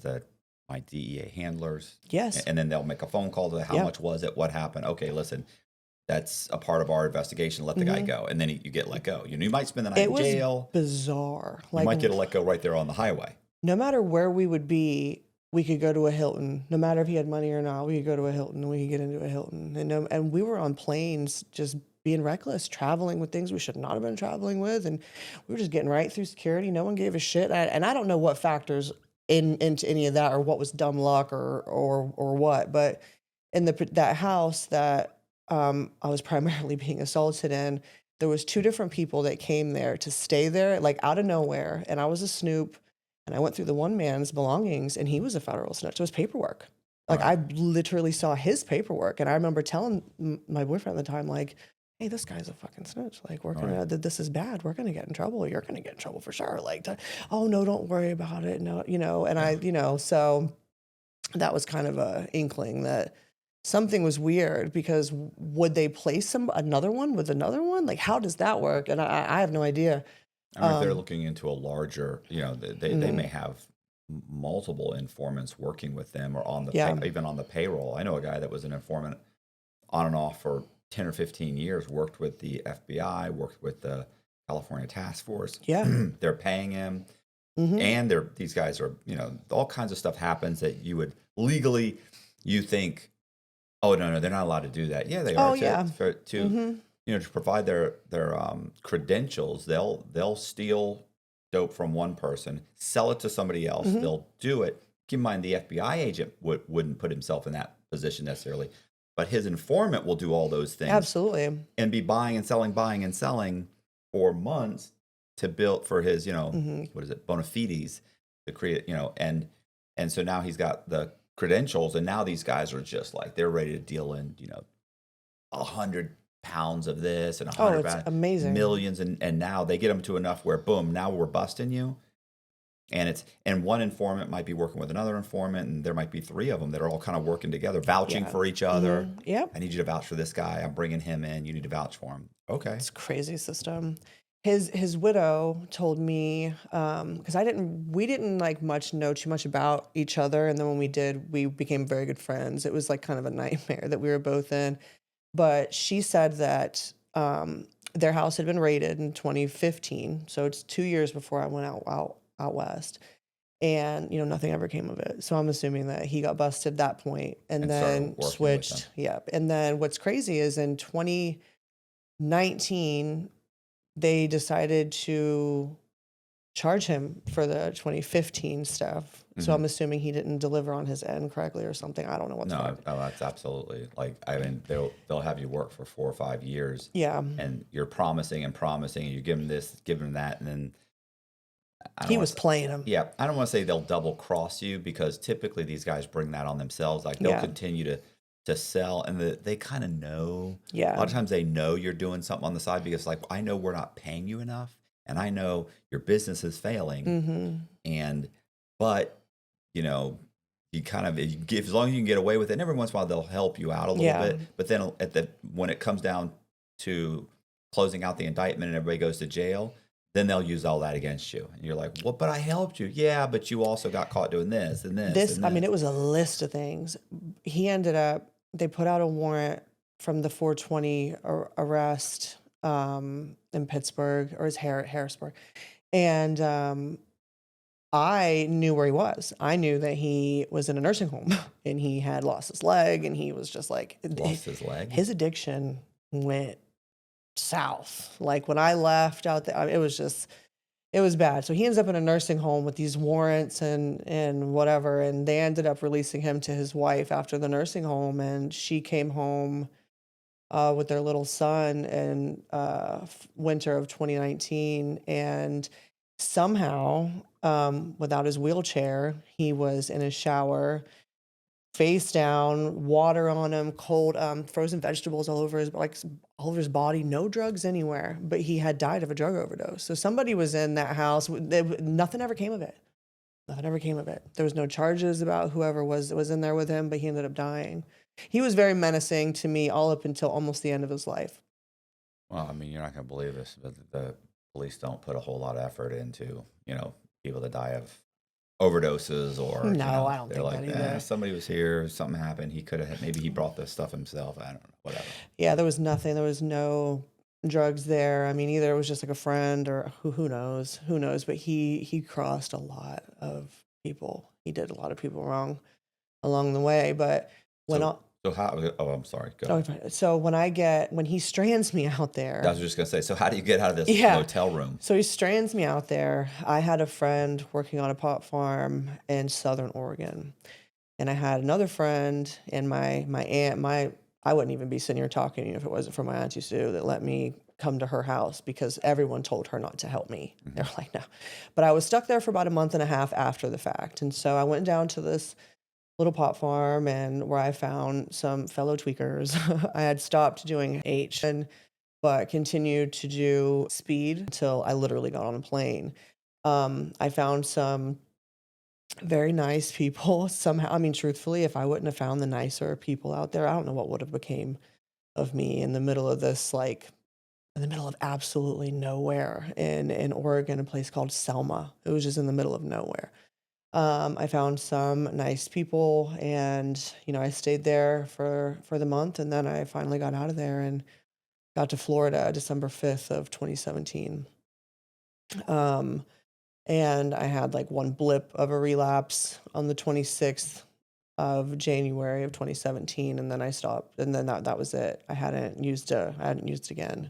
my DEA handlers," Yes. and then they'll make a phone call to how Yeah. much was it, what happened. Okay, listen, that's a part of our investigation. Let the guy go, and then you get let go. You might spend the night It in was jail. bizarre. You Like might get a let go right there on the highway. no matter where we would be, we could go to a Hilton. No matter if he had money or not, we could go to a Hilton and we could get into a Hilton. And we were on planes just being reckless, traveling with things we should not have been traveling with. And we were just getting right through security. No one gave a shit. And I don't know what factors into any of that or what was dumb luck or what. But in that house that I was primarily being assaulted in, there was two different people that came there to stay there, like out of nowhere. And I was a snoop. And I went through the one man's belongings, and he was a federal snitch. So his paperwork. Like Right. I literally saw his paperwork, and I remember telling my boyfriend at the time, like, "Hey, this guy's a fucking snitch. Like, we're gonna. This is bad. We're gonna get in trouble. You're gonna get in trouble for sure. Like, oh no, don't worry about it. No, And I, so that was kind of a inkling that something was weird because would they place another one with another one? Like, how does that work? And I have no idea. I mean, if they're looking into a larger, they may have multiple informants working with them or on the Yeah. even on the payroll. I know a guy that was an informant on and off for 10 or 15 years, worked with the FBI, worked with the California Task Force. Yeah. They're paying him, Hmm. and these guys are, all kinds of stuff happens that you would legally, you think, oh no, they're not allowed to do that. Yeah, they are. Oh, yeah. To to provide their credentials, they'll steal dope from one person, sell it to somebody else. They'll do it. Keep in mind, the FBI agent wouldn't put himself in that position necessarily, but his informant will do all those things. Absolutely. And be buying and selling for months to build for his, what is it, bona fides to create, and so now he's got the credentials, and now these guys are just like they're ready to deal in, 100 pounds of this and 100 it's pounds, amazing. millions, and now they get them to enough where boom, now we're busting you. And one informant might be working with another informant, and there might be three of them that are all kind of working together, vouching Yeah. for each other. Yep. I need you to vouch for this guy. I'm bringing him in. You need to vouch for him. Okay. It's a crazy system. His widow told me because we didn't like know too much about each other, and then when we did, we became very good friends. It was like kind of a nightmare that we were both in. But she said that their house had been raided in 2015, so it's 2 years before I went out west, and nothing ever came of it. So I'm assuming that he got busted that point, and And started then working with switched. Yep. And then what's crazy is in 2019 they decided to charge him for the 2015 stuff. So I'm assuming he didn't deliver on his end correctly or something. I don't know what's No, going on. that's absolutely I mean, they'll have you work for 4 or 5 years, Yeah. and you're promising, and you give them this, give them that, and then He was playing him. yeah, I don't want to say they'll double cross you, because typically these guys bring that on themselves. Like they'll Yeah. continue to sell, and they kind of know. Yeah. A lot of times they know you're doing something on the side, because like, I know we're not paying you enough, and I know your business is failing, but you kind of, as long as you can get away with it, and every once in a while they'll help you out a little Yeah. bit, but then when it comes down to closing out the indictment and everybody goes to jail, then they'll use all that against you, and you're like, well, but I helped you. Yeah, but you also got caught doing this and this. I mean, it was a list of things. They put out a warrant from the 420 arrest in Pittsburgh, or Harrisburg. And I knew where he was. I knew that he was in a nursing home and he had lost his leg, and he was just like, Lost his leg? his addiction went south. Like when I left out there, it was just, it was bad. So he ends up in a nursing home with these warrants and whatever, and they ended up releasing him to his wife after the nursing home, and she came home with their little son in winter of 2019, and somehow, without his wheelchair, he was in his shower, face down, water on him, cold, frozen vegetables all over his all over his body, no drugs anywhere, but he had died of a drug overdose. So somebody was in that house. Nothing ever came of it. Nothing ever came of it. There was no charges about whoever was in there with him, but he ended up dying. He was very menacing to me all up until almost the end of his life. Well, I mean, you're not going to believe this, but the police don't put a whole lot of effort into, people that die of overdoses or, No, I don't they're think like, that either. somebody was here, something happened. He could have, maybe he brought this stuff himself. I don't know, whatever. Yeah, there was nothing. There was no drugs there. I mean, either it was just like a friend or who knows, but he crossed a lot of people. He did a lot of people wrong along the way, but So how, I'm sorry, go oh, ahead. so when he strands me out there. I was just going to say, so how do you get out of this Yeah. motel room? So he strands me out there. I had a friend working on a pot farm in Southern Oregon, and I had another friend and my aunt. I wouldn't even be sitting here talking to you if it wasn't for my Auntie Sue that let me come to her house because everyone told her not to help me. Mm-hmm. They're like, no. But I was stuck there for about a month and a half after the fact, and so I went down to this little pot farm and where I found some fellow tweakers. I had stopped doing H but continued to do speed until I literally got on a plane. I found some very nice people somehow. I mean, truthfully, if I wouldn't have found the nicer people out there, I don't know what would have became of me in the middle of this, like in the middle of absolutely nowhere in Oregon, a place called Selma. It was just in the middle of nowhere. I found some nice people, and I stayed there for the month, and then I finally got out of there and got to Florida December 5th of 2017. And I had like one blip of a relapse on the 26th of January of 2017, and then I stopped, and then that was it. I hadn't used again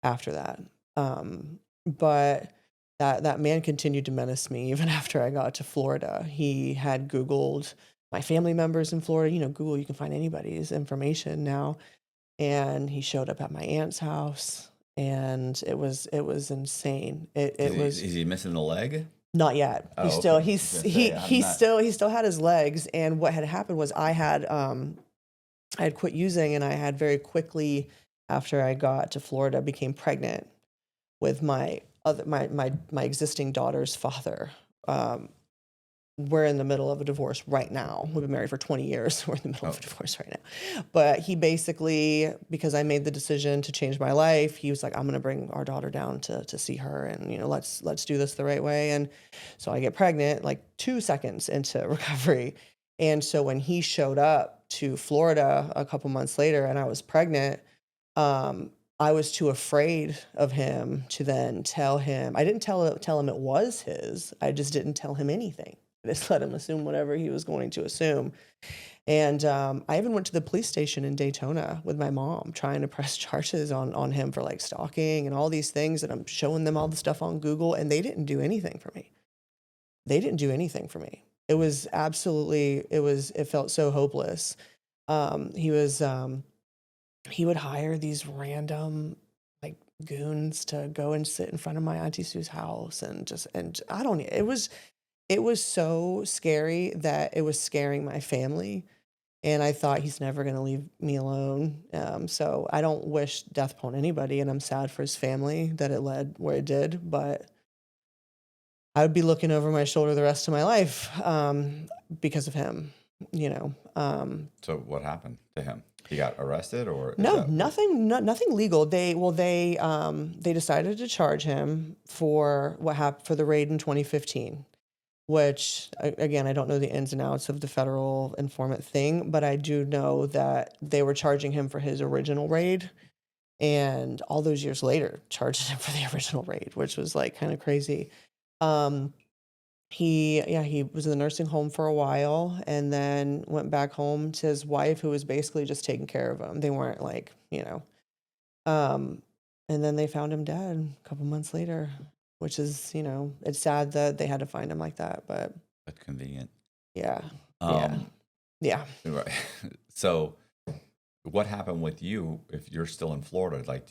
after that. But that man continued to menace me even after I got to Florida. He had Googled my family members in Florida. Google, you can find anybody's information now. And he showed up at my aunt's house, and it was insane. Is he missing the leg? Not yet. Oh, okay. He still had his legs. And what had happened was I had quit using, and I had very quickly after I got to Florida became pregnant with my existing daughter's father. We're in the middle of a divorce right now. We've been married for 20 years. We're in the middle of a divorce right now. But he basically, because I made the decision to change my life, he was like, I'm going to bring our daughter down to see her, and let's do this the right way. And so I get pregnant like 2 seconds into recovery. And so when he showed up to Florida a couple months later and I was pregnant, I was too afraid of him to then tell him. I didn't tell him it was his. I just didn't tell him anything. I just let him assume whatever he was going to assume. And I even went to the police station in Daytona with my mom trying to press charges on him for like stalking and all these things. And I'm showing them all the stuff on Google, and they didn't do anything for me. It was absolutely, it felt so hopeless. He would hire these random like goons to go and sit in front of my Auntie Sue's house and I don't, it was so scary that it was scaring my family. And I thought he's never going to leave me alone. So I don't wish death upon anybody, and I'm sad for his family that it led where it did, but I would be looking over my shoulder the rest of my life because of him, So what happened to him? He got arrested, or No, nothing legal. They decided to charge him for what happened for the raid in 2015, which again, I don't know the ins and outs of the federal informant thing, but I do know that they were charging him for his original raid, and all those years later charged him for the original raid, which was like kind of crazy. he was in the nursing home for a while and then went back home to his wife, who was basically just taking care of him. They weren't like, um, and then they found him dead a couple months later, which is, it's sad that they had to find him like that, but That's convenient. yeah, yeah, Um, yeah. right. So, what happened with you if you're still in Florida? Like,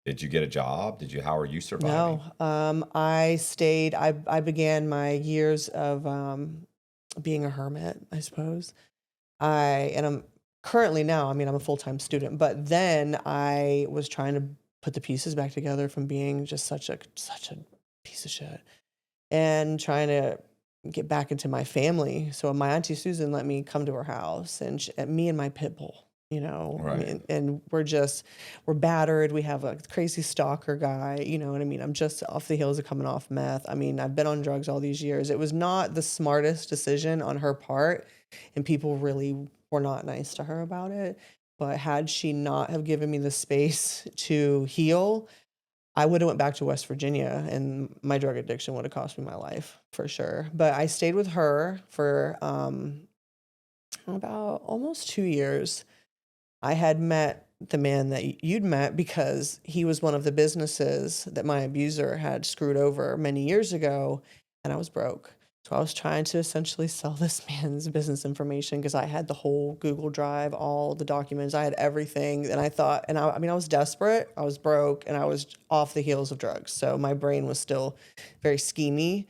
did you get a job? How are you surviving? No, I stayed. I began my years of being a hermit, I suppose. And I'm currently now, I mean, I'm a full-time student, but then I was trying to put the pieces back together from being just such a piece of shit and trying to get back into my family. So my auntie Susan let me come to her house and me and my pit bull, I Right. mean, and we're battered. We have a crazy stalker guy, you know what I mean? I'm just off the heels of coming off meth. I mean, I've been on drugs all these years. It was not the smartest decision on her part, and people really were not nice to her about it. But had she not have given me the space to heal, I would have went back to West Virginia and my drug addiction would have cost me my life for sure. But I stayed with her for about almost 2 years. I had met the man that you'd met because he was one of the businesses that my abuser had screwed over many years ago, and I was broke. So I was trying to essentially sell this man's business information because I had the whole Google Drive, all the documents, I had everything. And I thought, and I mean, I was desperate, I was broke, and I was off the heels of drugs. So my brain was still very schemy.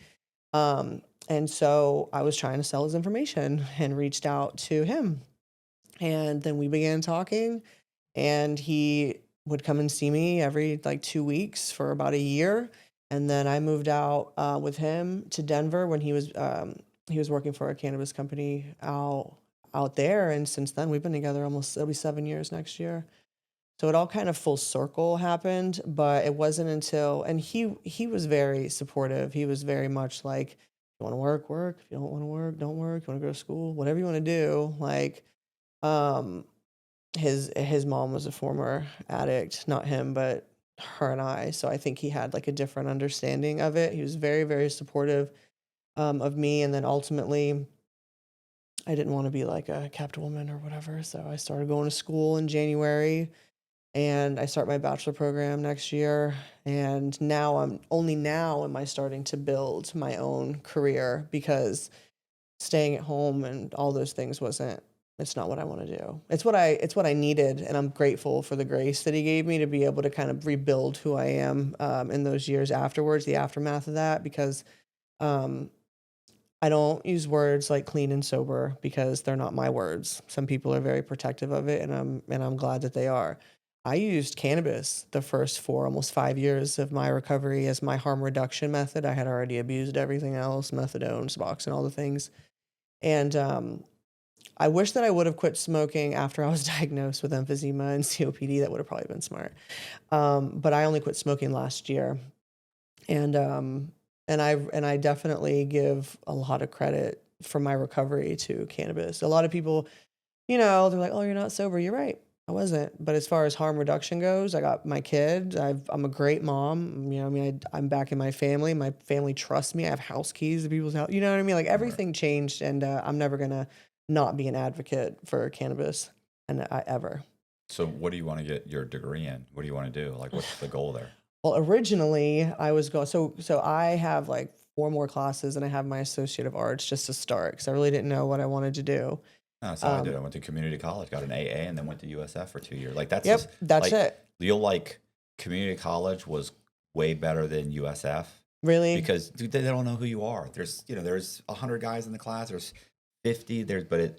And so I was trying to sell his information and reached out to him. And then we began talking, and he would come and see me every like 2 weeks for about a year. And then I moved out with him to Denver when he was working for a cannabis company out there. And since then, we've been together almost, it'll be 7 years next year. So it all kind of full circle happened, but it wasn't until, and he was very supportive. He was very much like, if you want to work, work. If you don't want to work, don't work. You want to go to school, whatever you want to do. Like, um, his mom was a former addict, not him, but her and I. So I think he had like a different understanding of it. He was very, very supportive of me, and then ultimately, I didn't want to be like a kept woman or whatever. So I started going to school in January, and I start my bachelor program next year. And now am I starting to build my own career because staying at home and all those things wasn't it's not what I want to do. It's what I needed, and I'm grateful for the grace that he gave me to be able to kind of rebuild who I am in those years afterwards, the aftermath of that, because um, I don't use words like clean and sober because they're not my words. Some people are very protective of it, and I'm glad that they are. I used cannabis the first 4, almost 5 years of my recovery as my harm reduction method. I had already abused everything else, methadone, Suboxone, all the things. And I wish that I would have quit smoking after I was diagnosed with emphysema and COPD. That would have probably been smart. But I only quit smoking last year, and I definitely give a lot of credit for my recovery to cannabis. A lot of people, they're like, "Oh, you're not sober." You're right. I wasn't. But as far as harm reduction goes, I got my kid. I'm a great mom. I mean, I'm back in my family. My family trusts me. I have house keys to people's house. You know what I mean? Like Right. everything changed, and I'm never gonna not be an advocate for cannabis, and I ever. So, what do you want to get your degree in? What do you want to do? Like, what's the goal there? Well, originally I was going. So I have like 4 more classes, and I have my Associate of Arts just to start because I really didn't know what I wanted to do. That's how I did. Um, I went to community college, got an AA, and then went to USF for 2 years. Like that's just yep, that's like it. you'll like community college was way better than USF Really. because dude, they don't know who you are. There's 100 guys in the class. There's 50.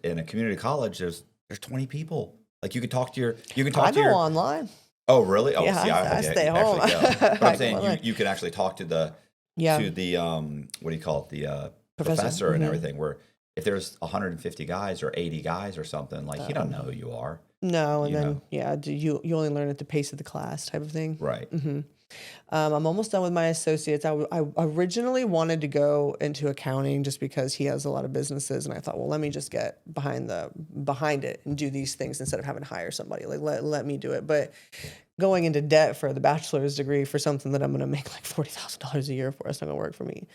In a community college, there's 20 people. Like you can I talk to go your. online. Oh really? Oh, Yeah, see, I I had stay to home. actually go. But I'm I go saying online. you can actually talk to the Yeah, what do you call it, the professor. professor and everything. Where if there's 150 guys or 80 guys or something, like he don't know Oh. who you are, No, and you know? then yeah, do you only learn at the pace of the class type of thing. Right. hmm I'm almost done with my associates. I originally wanted to go into accounting just because he has a lot of businesses, and I thought, well, let me just get behind it and do these things instead of having to hire somebody. Like let me do it. But going into debt for the bachelor's degree for something that I'm going to make like $40,000 a year for, it's not going to work for me.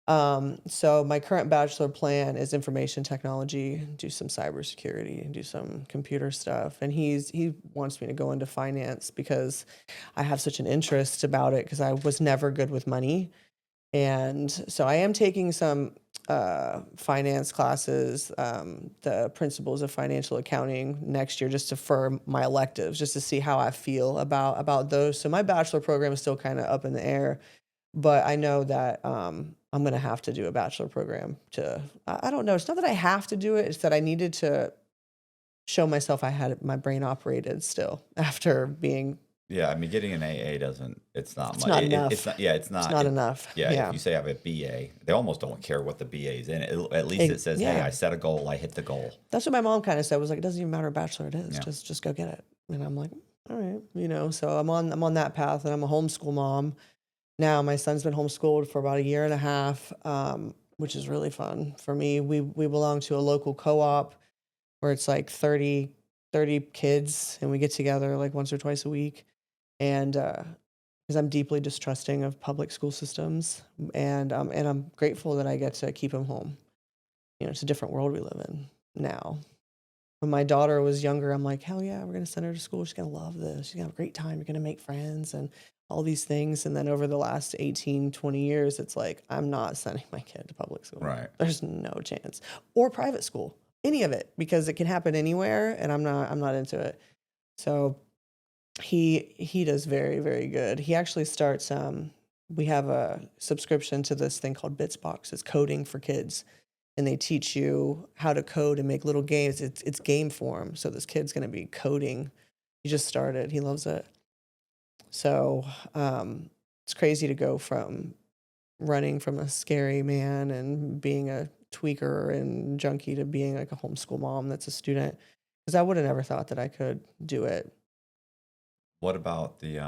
So my current bachelor plan is information technology, do some cybersecurity, and do some computer stuff. And he wants me to go into finance because I have such an interest about it because I was never good with money. And so I am taking some finance classes, the principles of financial accounting next year, just to for my electives, just to see how I feel about those. So my bachelor program is still kind of up in the air, but I know that I'm gonna have to do a bachelor program to. I don't know. It's not that I have to do it; it's that I needed to show myself I had my brain operated still after being. Yeah, I mean, getting an AA doesn't. It's not It's much. not It's enough. not. Yeah, it's It's not. not enough. Yeah, if Yeah. you say I have a BA, they almost don't care what the BA is in it. At least it says, "Hey, Yeah. I set a goal. I hit the goal." That's what my mom kind of said, was like, it doesn't even matter what bachelor it is, Yeah. just go get it. And I'm like, all right, so I'm on that path, and I'm a homeschool mom now. My son's been homeschooled for about a year and a half, which is really fun for me. We belong to a local co-op where it's like 30 kids, and we get together like once or twice a week. And because I'm deeply distrusting of public school systems, and I'm grateful that I get to keep him home. It's a different world we live in now. When my daughter was younger, I'm like, hell yeah, we're going to send her to school. She's going to love this. She's going to have a great time. You're going to make friends and all these things. And then over the last 18, 20 years, it's like, I'm not sending my kid to public school. Right. There's no chance. Or private school, any of it, because it can happen anywhere. And I'm not into it. So he does very, very good. He actually starts, we have a subscription to this thing called Bitsbox. It's coding for kids, and they teach you how to code and make little games. It's game form. So this kid's going to be coding. He just started. He loves it. So it's crazy to go from running from a scary man and being a tweaker and junkie to being like a homeschool mom that's a student. Because I would have never thought that I could do it. What about the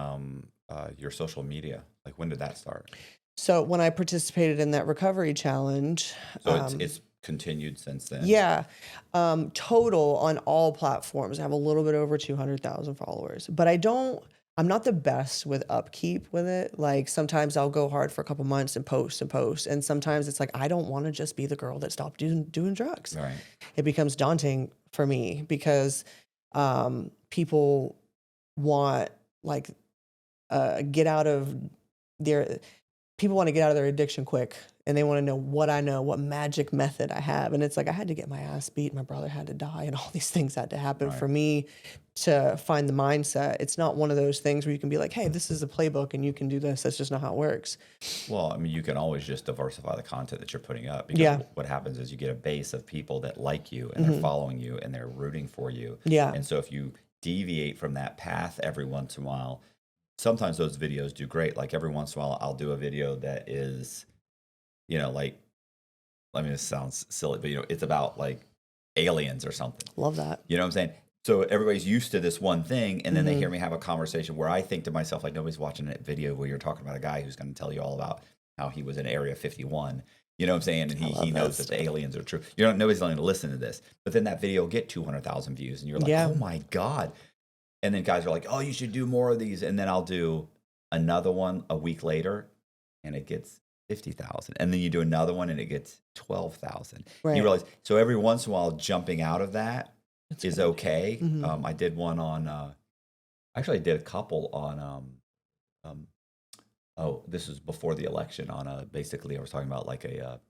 your social media? Like, when did that start? So when I participated in that recovery challenge, So it's continued since then. yeah, total on all platforms, I have a little bit over 200,000 followers, but I'm not the best with upkeep with it. Like sometimes I'll go hard for a couple months and post and post, and sometimes it's like I don't want to just be the girl that stopped doing drugs. Right. It becomes daunting for me because people want like get out of their people want to get out of their addiction quick, and they want to know what I know, what magic method I have. And it's like I had to get my ass beat, my brother had to die, and all these things had to happen Right. for me to find the mindset. It's not one of those things where you can be like, hey, this is a playbook and you can do this. That's just not how it works. Well, I mean, you can always just diversify the content that you're putting up, because Yeah. what happens is you get a base of people that like you and they're following you and they're rooting for you. Yeah. And so if you deviate from that path every once in a while, sometimes those videos do great. Like every once in a while, I'll do a video that is, like, I mean, this sounds silly, but it's about like aliens or something. Love that. You know what I'm saying? So everybody's used to this one thing, and then they hear me have a conversation where I think to myself, like, nobody's watching a video where you're talking about a guy who's going to tell you all about how he was in Area 51. You know what I'm saying? And he knows that the aliens are true. Nobody's going to listen to this. But then that video will get 200,000 views, and you're like, Yeah. oh my God. And then guys are like, oh, you should do more of these. And then I'll do another one a week later, and it gets 50,000. And then you do another one, and it gets 12,000. Right. You realize, so every once in a while, jumping out of that That's is good. okay. Mhm. I did one on, actually I did a couple on, this was before the election on basically I was talking about like a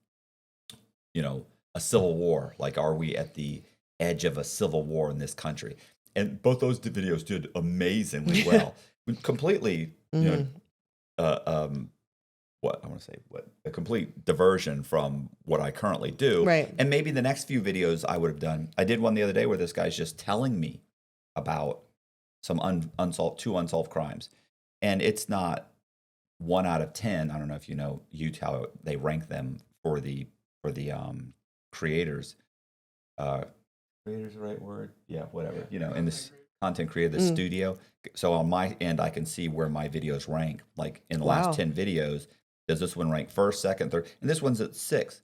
civil war. Like, are we at the edge of a civil war in this country? And both those videos did amazingly well. Completely, a complete diversion from what I currently do. Right. And maybe the next few videos I would have done. I did one the other day where this guy's just telling me about some two unsolved crimes. And it's not 1 out of 10. I don't know if you know how they rank them for the creators. Creators the right word? Yeah, whatever. In this content creator, the studio. So on my end, I can see where my videos rank. Like in the Wow. last 10 videos, does this one rank first, second, third? And this one's at 6th.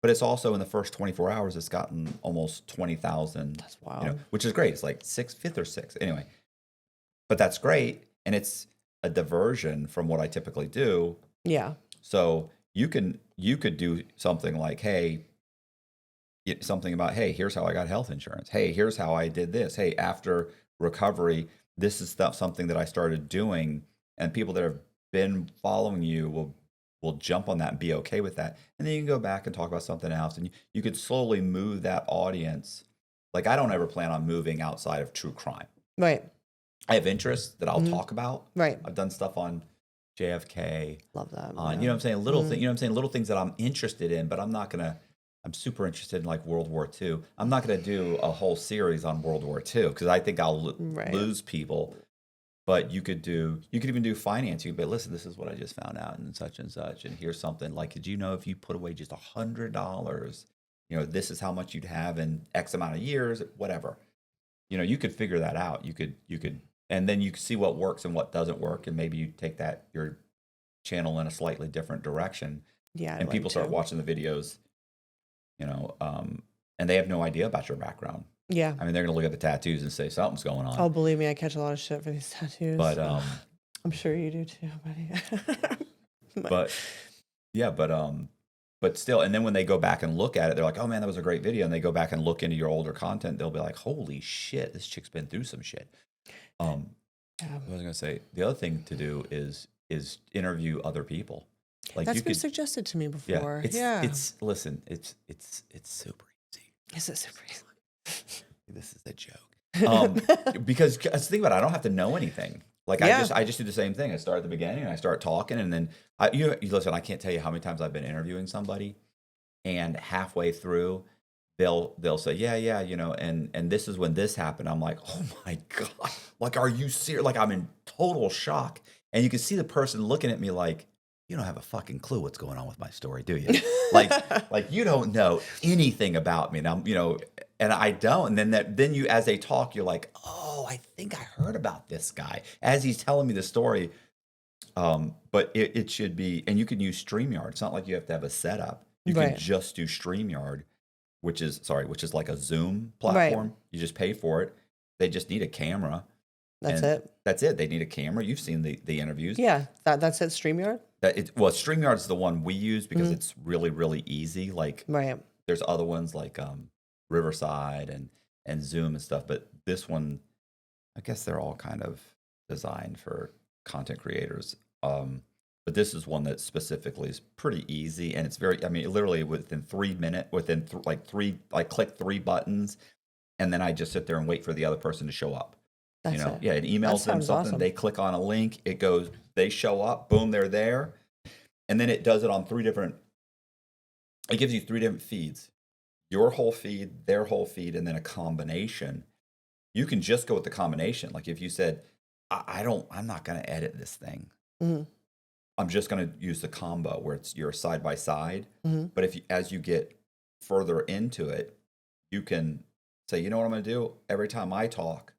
But it's also in the first 24 hours, it's gotten almost 20,000. That's wild. Which is great. It's like 5th or 6th. Anyway, but that's great. And it's a diversion from what I typically do. Yeah. So you could do something like, hey, something about, hey, here's how I got health insurance. Hey, here's how I did this. Hey, after recovery, this is something that I started doing, and people that have been following you will jump on that and be okay with that. And then you can go back and talk about something else, and you could slowly move that audience. Like, I don't ever plan on moving outside of true crime. Right. I have interests that I'll talk about. Right. I've done stuff on JFK. Love that. You know what I'm saying? Little thing, you know what I'm saying? Little things that I'm interested in, but I'm super interested in like World War II. I'm not gonna do a whole series on World War II because I think I'll lose people. But you could even do finance. You could be, listen, this is what I just found out and such, and here's something like, did you know if you put away just $100, this is how much you'd have in X amount of years, whatever. You could figure that out. You could, and then you can see what works and what doesn't work, and maybe you take your channel in a slightly different direction. Yeah, and people start watching the videos, and they have no idea about your background. Yeah. I mean, they're going to look at the tattoos and say something's going on. Oh, believe me, I catch a lot of shit for these tattoos. But I'm sure you do too, buddy. but still, and then when they go back and look at it, they're like, oh man, that was a great video. And they go back and look into your older content, they'll be like, holy shit, this chick's been through some shit. What was I going to say? The other thing to do is interview other people. Like, that's been suggested to me before. It's super easy. Is it super easy? This is a joke. Because think about it, I don't have to know anything. Like, I just do the same thing. I start at the beginning and I start talking, and then you listen. I can't tell you how many times I've been interviewing somebody, and halfway through, they'll say, yeah, and this is when this happened. I'm like, oh my god, like, are you serious? Like, I'm in total shock, and you can see the person looking at me like, you don't have a fucking clue what's going on with my story, do you? like you don't know anything about me, and I'm, and I don't. And then you, as they talk, you're like, oh, I think I heard about this guy as he's telling me the story. But it should be, and you can use StreamYard. It's not like you have to have a setup. You can just do StreamYard, which is like a Zoom platform. You just pay for it. They just need a camera. That's it. That's it. They need a camera. You've seen the interviews. Yeah, that's it. StreamYard. StreamYard is the one we use because it's really, really easy. Like, there's other ones like Riverside and Zoom and stuff, but this one, I guess they're all kind of designed for content creators. But this is one that specifically is pretty easy, and it's very, I mean, literally within 3 minutes, I click 3 buttons, and then I just sit there and wait for the other person to show up. That's it. Yeah, it emails them something. Awesome. They click on a link. It goes. They show up. Boom, they're there. And then it does it on 3 different. It gives you 3 different feeds: your whole feed, their whole feed, and then a combination. You can just go with the combination. Like, if you said, I'm not going to edit this thing. Mm-hmm. I'm just going to use the combo where you're side by side. Mm-hmm. But as you get further into it, you can say, you know what I'm going to do? Every time I talk,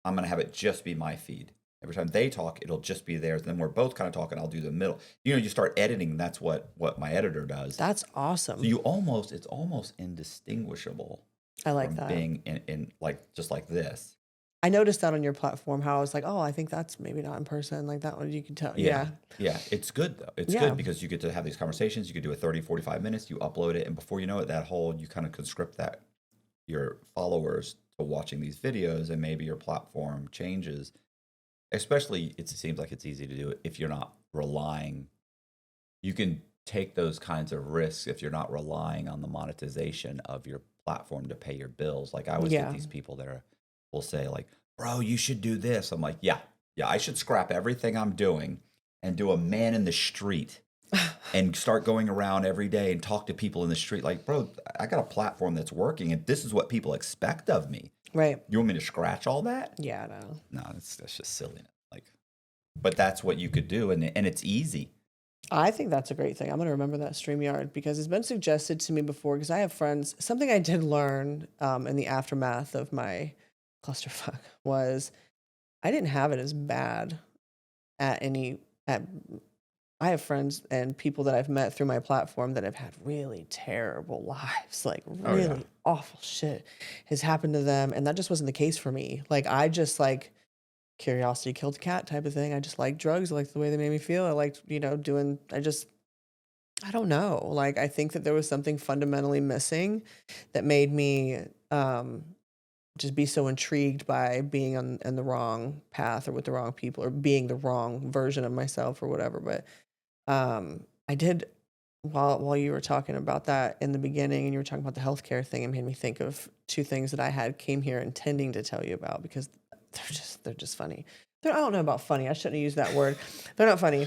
I'm going to have it just be my feed. Every time they talk, it'll just be theirs. Then we're both kind of talking. I'll do the middle. You start editing. That's what my editor does. That's awesome. So it's almost indistinguishable. I like from that. Being in like, just like this. I noticed that on your platform, how I was like, oh, I think that's maybe not in person. Like, that one, you can tell. Yeah. It's good though. It's good because you get to have these conversations. You could do a 30, 45 minutes. You upload it. And before you know it, you kind of conscript your followers to watching these videos, and maybe your platform changes. Especially, it seems like it's easy to do it if you're not relying. You can take those kinds of risks if you're not relying on the monetization of your platform to pay your bills. Like, I always get these people that will say like, bro, you should do this. I'm like, yeah, I should scrap everything I'm doing and do a man in the street and start going around every day and talk to people in the street. Like, bro, I got a platform that's working, and this is what people expect of me. Right. You want me to scratch all that? Yeah, no, that's just silliness. Like, but that's what you could do, and it's easy. I think that's a great thing. I'm going to remember that StreamYard because it's been suggested to me before. Because I have friends. Something I did learn in the aftermath of my clusterfuck was I didn't have it as bad I have friends and people that I've met through my platform that have had really terrible lives, like really awful shit has happened to them. And that just wasn't the case for me. Like, I just like curiosity killed a cat type of thing. I just liked drugs. I liked the way they made me feel. I liked, I don't know. Like, I think that there was something fundamentally missing that made me just be so intrigued by being on the wrong path or with the wrong people or being the wrong version of myself or whatever. But I did while you were talking about that in the beginning and you were talking about the healthcare thing, it made me think of two things that I had came here intending to tell you about because they're just funny. I don't know about funny. I shouldn't have used that word. They're not funny.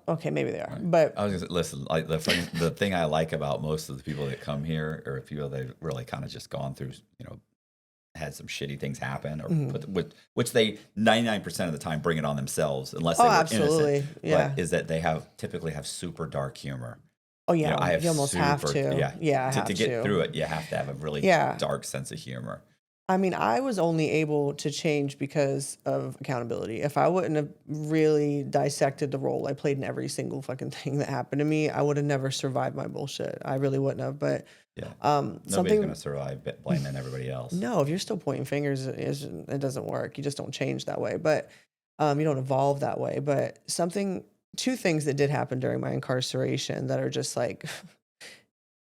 Okay, maybe they are, Right. but I was gonna say, listen, like the thing I like about most of the people that come here are people that have really kind of just gone through, had some shitty things happen or mhm. which they 99% of the time bring it on themselves unless Oh, they were innocent. absolutely, But yeah. is that they typically have super dark humor. Oh, yeah. I have You almost have super, to. yeah. Yeah, I To have get through to. it, you have to have a really Yeah. dark sense of humor. I mean, I was only able to change because of accountability. If I wouldn't have really dissected the role I played in every single fucking thing that happened to me, I would have never survived my bullshit. I really wouldn't have. But Yeah. Nobody's gonna something, survive blaming everybody else. no, if you're still pointing fingers, it doesn't work. You just don't change that way. But you don't evolve that way. But two things that did happen during my incarceration that are just like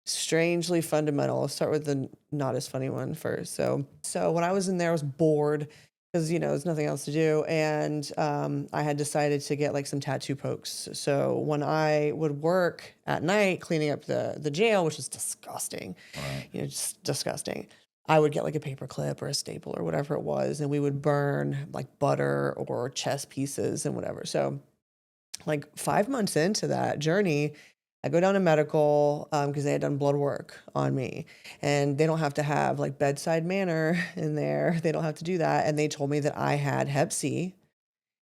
strangely fundamental. I'll start with the not as funny one first. So when I was in there, I was bored because there's nothing else to do, and I had decided to get like some tattoo pokes. So when I would work at night cleaning up the jail, which was disgusting, Right. just disgusting. I would get like a paper clip or a staple or whatever it was, and we would burn like butter or chess pieces and whatever. So like 5 months into that journey, I go down to medical because they had done blood work on me, and they don't have to have like bedside manner in there. They don't have to do that, and they told me that I had Hep C,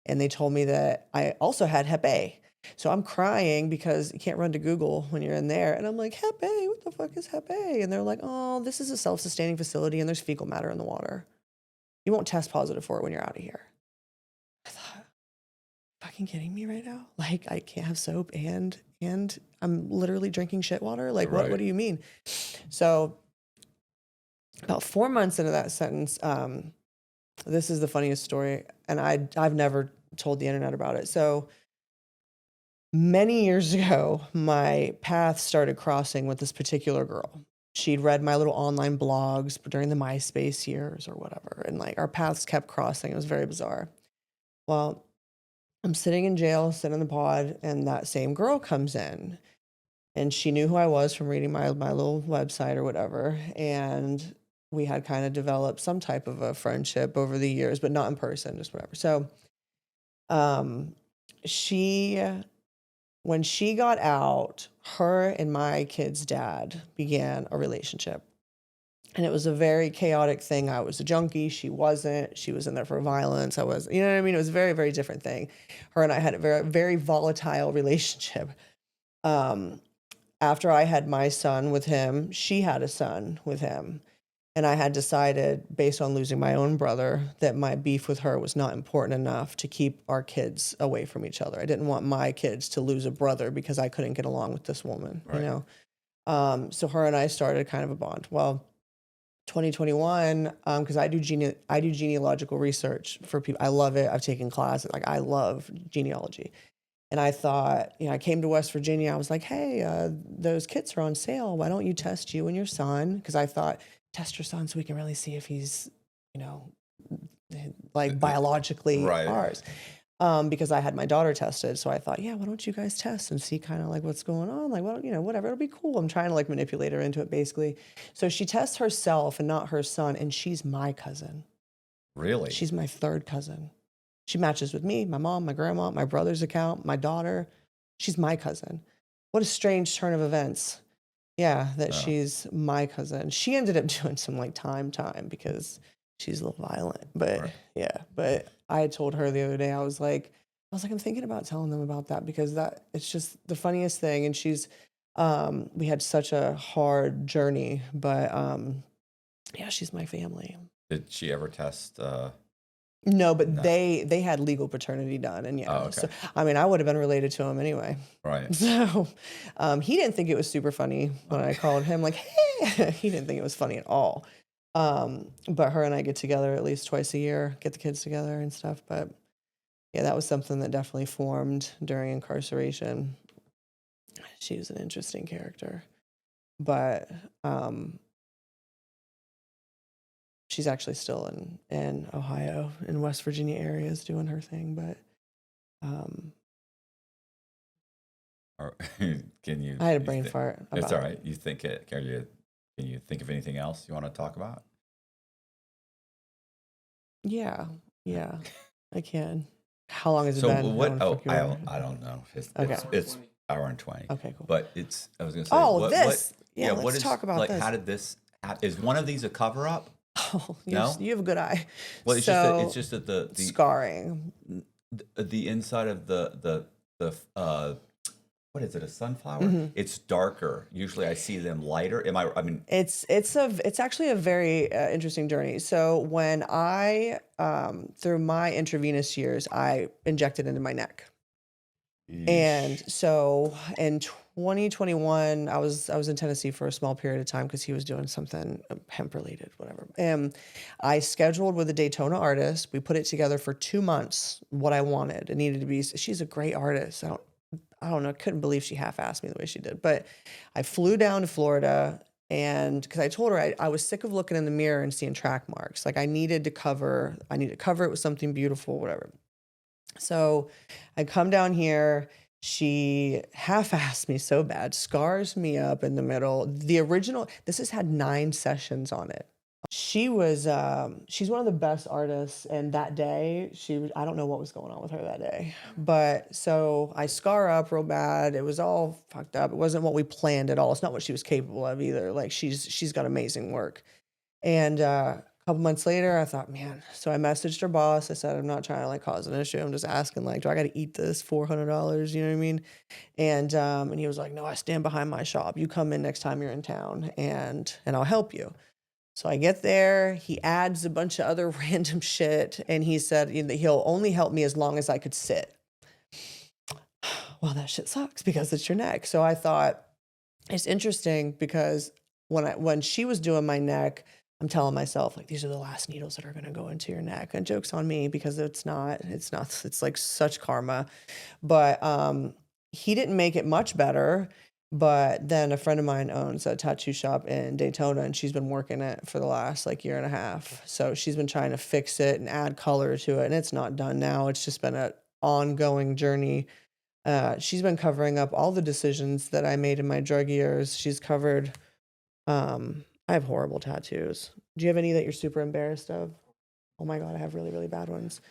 and they told me that I also had Hep A. So I'm crying because you can't run to Google when you're in there, and I'm like, Hep A, what the fuck is Hep A? And they're like, oh, this is a self-sustaining facility, and there's fecal matter in the water. You won't test positive for it when you're out of here. I thought, fucking kidding me right now? Like I can't have soap and I'm literally drinking shit water? Like what Right. do you mean? So about 4 months into that sentence, this is the funniest story, and I've never told the internet about it. So many years ago, my path started crossing with this particular girl. She'd read my little online blogs during the MySpace years or whatever, and like our paths kept crossing. It was very bizarre. Well, I'm sitting in jail, sitting in the pod, and that same girl comes in. And she knew who I was from reading my little website or whatever. And we had kind of developed some type of a friendship over the years, but not in person, just whatever. So um, she, when she got out, her and my kid's dad began a relationship. And it was a very chaotic thing. I was a junkie. She wasn't. She was in there for violence. I was, you know what I mean? It was a very, very different thing. Her and I had a very, very volatile relationship. Um, After I had my son with him, she had a son with him. And I had decided, based on losing my own brother, that my beef with her was not important enough to keep our kids away from each other. I didn't want my kids to lose a brother because I couldn't get along with this woman, you Right. know? So her and I started kind of a bond. Well, 2021, because I do genealogical research for people. I love it. I've taken classes. Like I love genealogy. And I thought, I came to West Virginia. I was like, hey, those kits are on sale. Why don't you test you and your son? Because I thought, test your son so we can really see if he's, you know, like biologically Right. ours. Because I had my daughter tested. So I thought, yeah, why don't you guys test and see kind of like what's going on? Like, well, whatever, it'll be cool. I'm trying to like manipulate her into it basically. So she tests herself and not her son. And she's my cousin. Really? She's my third cousin. She matches with me, my mom, my grandma, my brother's account, my daughter. She's my cousin. What a strange turn of events. Yeah, that Oh, she's my cousin. She ended up doing some like time because she's a little violent. But right. yeah, but I had told her the other day, I'm thinking about telling them about that because that it's just the funniest thing. And we had such a hard journey, but yeah, she's my family. Did she ever test? No, but No. they had legal paternity done, and Oh, yeah, okay. so I mean, I would have been related to him anyway. Right. So, he didn't think it was super funny when I called him like, "Hey," he didn't think it was funny at all. But her and I get together at least twice a year, get the kids together and stuff. But yeah, that was something that definitely formed during incarceration. She was an interesting character, but she's actually still in Ohio, in West Virginia areas doing her thing. But Or can you? I had a you brain thi- fart It's about all right. You think it? Can you think of anything else you want to talk about? yeah, yeah, I can. How long has it So been? what? How the Oh, fuck you were? I don't know. Okay. It's hour and 20. Okay, cool. But it's. I was gonna say. Oh, What? this. Yeah. Yeah, What let's is talk about like? this. How did this? Is one of these a cover up? Oh, No? you have a good eye. Well, So it's just that the scarring. the inside of the what is it, a sunflower? Mm-hmm. It's darker. Usually I see them lighter. I mean, It's actually a very interesting journey. So when I through my intravenous years, I injected into my neck. And so in 2021, I was in Tennessee for a small period of time because he was doing something hemp related, whatever. And I scheduled with a Daytona artist. We put it together for 2 months. What I wanted, it needed to be. She's a great artist. I don't know. Couldn't believe she half-assed me the way she did. But I flew down to Florida, and because I told her I was sick of looking in the mirror and seeing track marks. Like I needed to cover it with something beautiful, whatever. So I come down here. She half-assed me so bad, scars me up in the middle. The original, this has had 9 sessions on it. She's one of the best artists. And that day, I don't know what was going on with her that day. But so I scar up real bad. It was all fucked up. It wasn't what we planned at all. It's not what she was capable of either. Like she's got amazing work. And a couple months later, I thought, man. So I messaged her boss. I said, I'm not trying to like cause an issue. I'm just asking, like, do I got to eat this $400? You know what I mean? And he was like, no, I stand behind my shop. You come in next time you're in town, and I'll help you. So I get there. He adds a bunch of other random shit, and he said he'll only help me as long as I could sit. Well, that shit sucks because it's your neck. So I thought it's interesting because when she was doing my neck, I'm telling myself, like, these are the last needles that are going to go into your neck. And joke's on me because it's like such karma. But he didn't make it much better. But then a friend of mine owns a tattoo shop in Daytona, and she's been working it for the last like year and a half. So she's been trying to fix it and add color to it. And it's not done now. It's just been an ongoing journey. She's been covering up all the decisions that I made in my drug years. She's covered, I have horrible tattoos. Do you have any that you're super embarrassed of? Oh my God, I have really, really bad ones.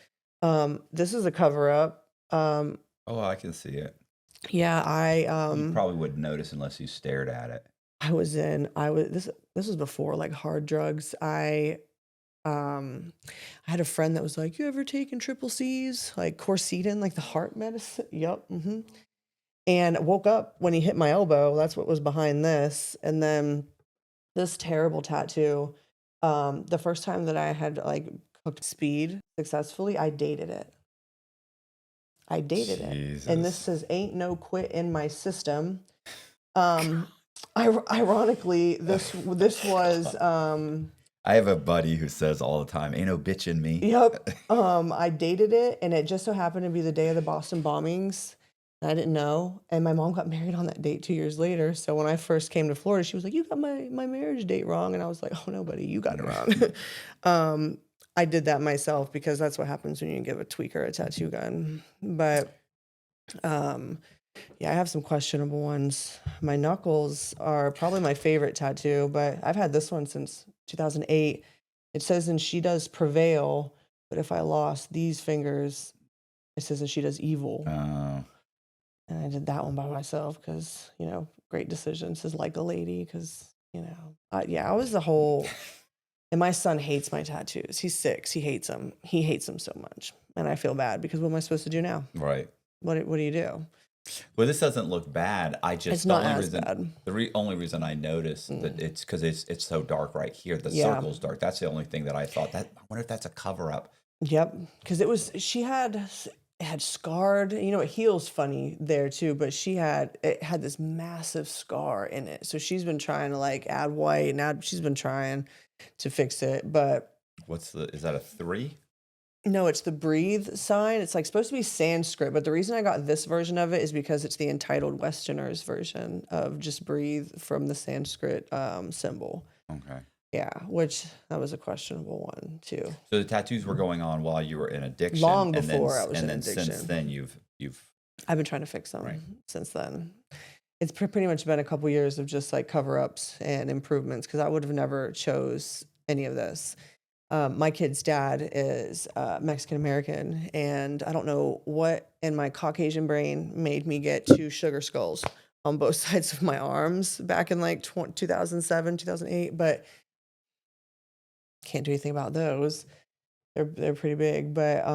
This is a cover up. oh, I can see it. Yeah, You probably wouldn't notice unless you stared at it. this was before like hard drugs. I had a friend that was like, you ever taken triple C's, like Corsetin, like the heart medicine? Yep. And woke up when he hit my elbow. That's what was behind this. And then this terrible tattoo. The first time that I had like cooked speed successfully, I dated it. And this Jesus. says ain't no quit in my system. Ironically, this was I have a buddy who says all the time, "Ain't no bitch in me." yep. I dated it, and it just so happened to be the day of the Boston bombings. And I didn't know, and my mom got married on that date 2 years later. So when I first came to Florida, she was like, "You got my marriage date wrong," and I was like, "Oh no, buddy, you got it wrong." I did that myself because that's what happens when you give a tweaker a tattoo gun. But yeah, I have some questionable ones. My knuckles are probably my favorite tattoo, but I've had this one since 2008. It says, and she does prevail, but if I lost these fingers, it says, and she does evil. Oh. And I did that one by myself because, great decision. It says, like a lady, because, yeah, I was the whole, and my son hates my tattoos. He's 6. He hates them. He hates them so much. And I feel bad because what am I supposed to do now? Right. What do you do? Well, this doesn't look bad. It's not as bad. The only reason I noticed that it's because it's so dark right here. The Yeah. circle's dark. That's the only thing that I thought. I wonder if that's a cover up. Yep, because she had scarred. It heals funny there too, but it had this massive scar in it. So she's been trying to like add white, and she's been trying to fix it. But Is that a 3? No, it's the breathe sign. It's like supposed to be Sanskrit, but the reason I got this version of it is because it's the entitled Westerners version of just breathe from the Sanskrit symbol. Okay. Yeah, which that was a questionable one too. So the tattoos were going on while you were in addiction, Long and then before I was in since addiction. then you've I've been trying to fix them right. since then. It's pretty much been a couple years of just like cover ups and improvements because I would have never chose any of this. My kid's dad is Mexican American, and I don't know what in my Caucasian brain made me get two sugar skulls on both sides of my arms back in like 2007, 2008, but can't do anything about those. They're pretty big, but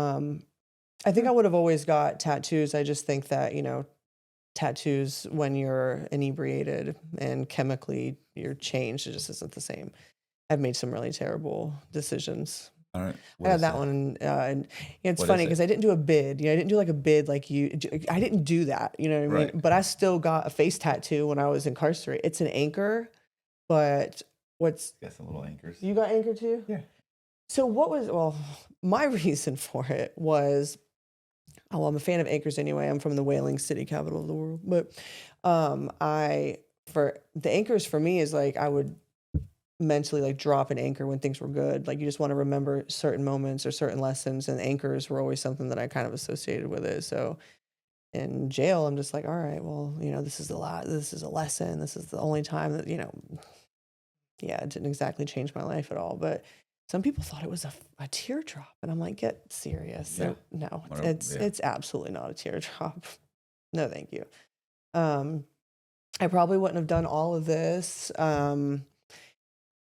I think I would have always got tattoos. I just think that, tattoos when you're inebriated and chemically you're changed, it just isn't the same. I've made some really terrible decisions. All right. I had that one, and it's What funny is it? because I didn't do a bid. I didn't do like a bid like you. I didn't do that. You know what I mean? Right. But I still got a face tattoo when I was incarcerated. It's an anchor, but Got some little anchors. you got anchor too? Yeah. So my reason for it was, I'm a fan of anchors anyway. I'm from the whaling city, capital of the world. But for the anchors for me is like I would mentally like drop an anchor when things were good. Like you just want to remember certain moments or certain lessons, and anchors were always something that I kind of associated with it. So in jail, I'm just like, all right, well, this is this is a lesson. This is the only time that, yeah, it didn't exactly change my life at all. But some people thought it was a teardrop, and I'm like, get serious. Yeah. No, Whatever, yeah. it's absolutely not a teardrop. No, thank you. I probably wouldn't have done all of this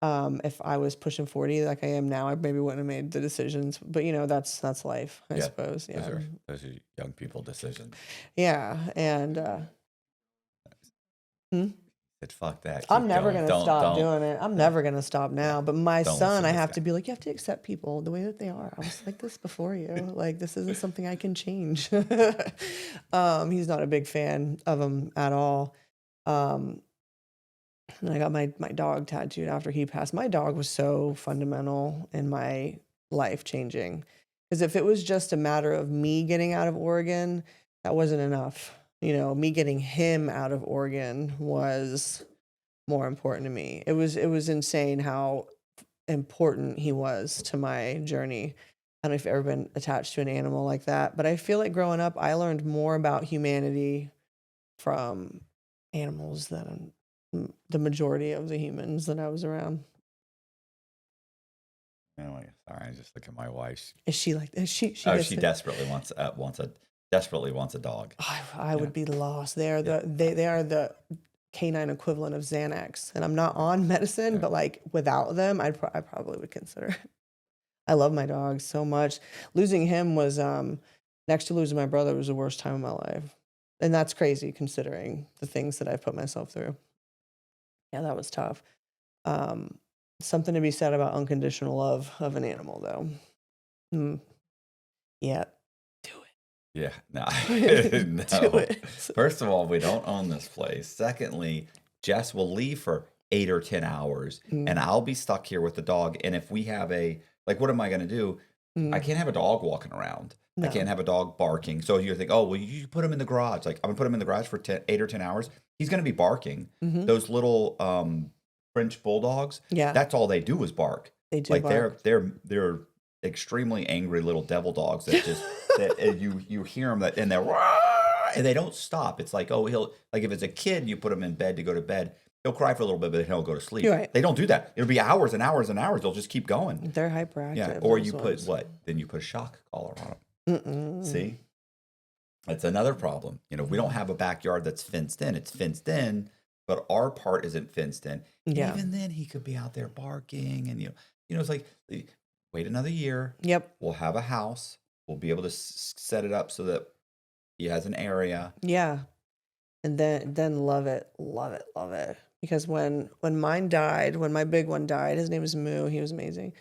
if I was pushing 40 like I am now. I maybe wouldn't have made the decisions. But that's life, I Yeah, suppose. Yeah. Those are young people decisions. Yeah, and Said, fuck that. I'm keep never going. gonna stop Don't- doing it. I'm never gonna stop now. But my Don't son, listen I to this have guy. to be like, you have to accept people the way that they are. I was like this before you. Like this isn't something I can change. He's not a big fan of him at all. And I got my dog tattooed after he passed. My dog was so fundamental in my life changing. Because if it was just a matter of me getting out of Oregon, that wasn't enough. Me getting him out of Oregon was more important to me. It was insane how important he was to my journey. I don't know if you've ever been attached to an animal like that, but I feel like growing up, I learned more about humanity from animals than the majority of the humans that I was around. Anyway, sorry, I just look at my wife. Is she like she? She desperately wants a dog. I would be lost. They are the canine equivalent of Xanax, and I'm not on medicine, but like without them, I probably would consider it. I love my dog so much. Losing him was next to losing my brother was the worst time of my life, and that's crazy considering the things that I've put myself through. Yeah, that was tough. Something to be said about unconditional love of an animal, though. Yeah, do it. Yeah, no. Do it. First of all, we don't own this place. Secondly, Jess will leave for 8 or 10 hours, and I'll be stuck here with the dog. And if we have what am I going to do? I can't have a dog walking around. No. I can't have a dog barking. So you think, oh, well, you put him in the garage. Like, I'm going to put him in the garage for 8 or 10 hours. He's going to be barking. Those little French bulldogs, Yeah. that's all they do is bark. They do like bark. they're extremely angry little devil dogs that just that you hear them and they're and they don't stop. It's like, oh, if it's a kid, you put him in bed to go to bed. He'll cry for a little bit, but then he'll go to sleep. Right. They don't do that. It'll be hours and hours and hours. They'll just keep going. They're hyperactive. Yeah. Or those you ones. put what? Then you put a shock collar on them. See? That's another problem. We don't have a backyard that's fenced in. It's fenced in, but our part isn't fenced in. Yeah. Even then, he could be out there barking, and it's like, wait another year. Yep. We'll have a house. We'll be able to set it up so that he has an area. Yeah. And then love it. Because when mine died, when my big one died, his name was Moo. He was amazing.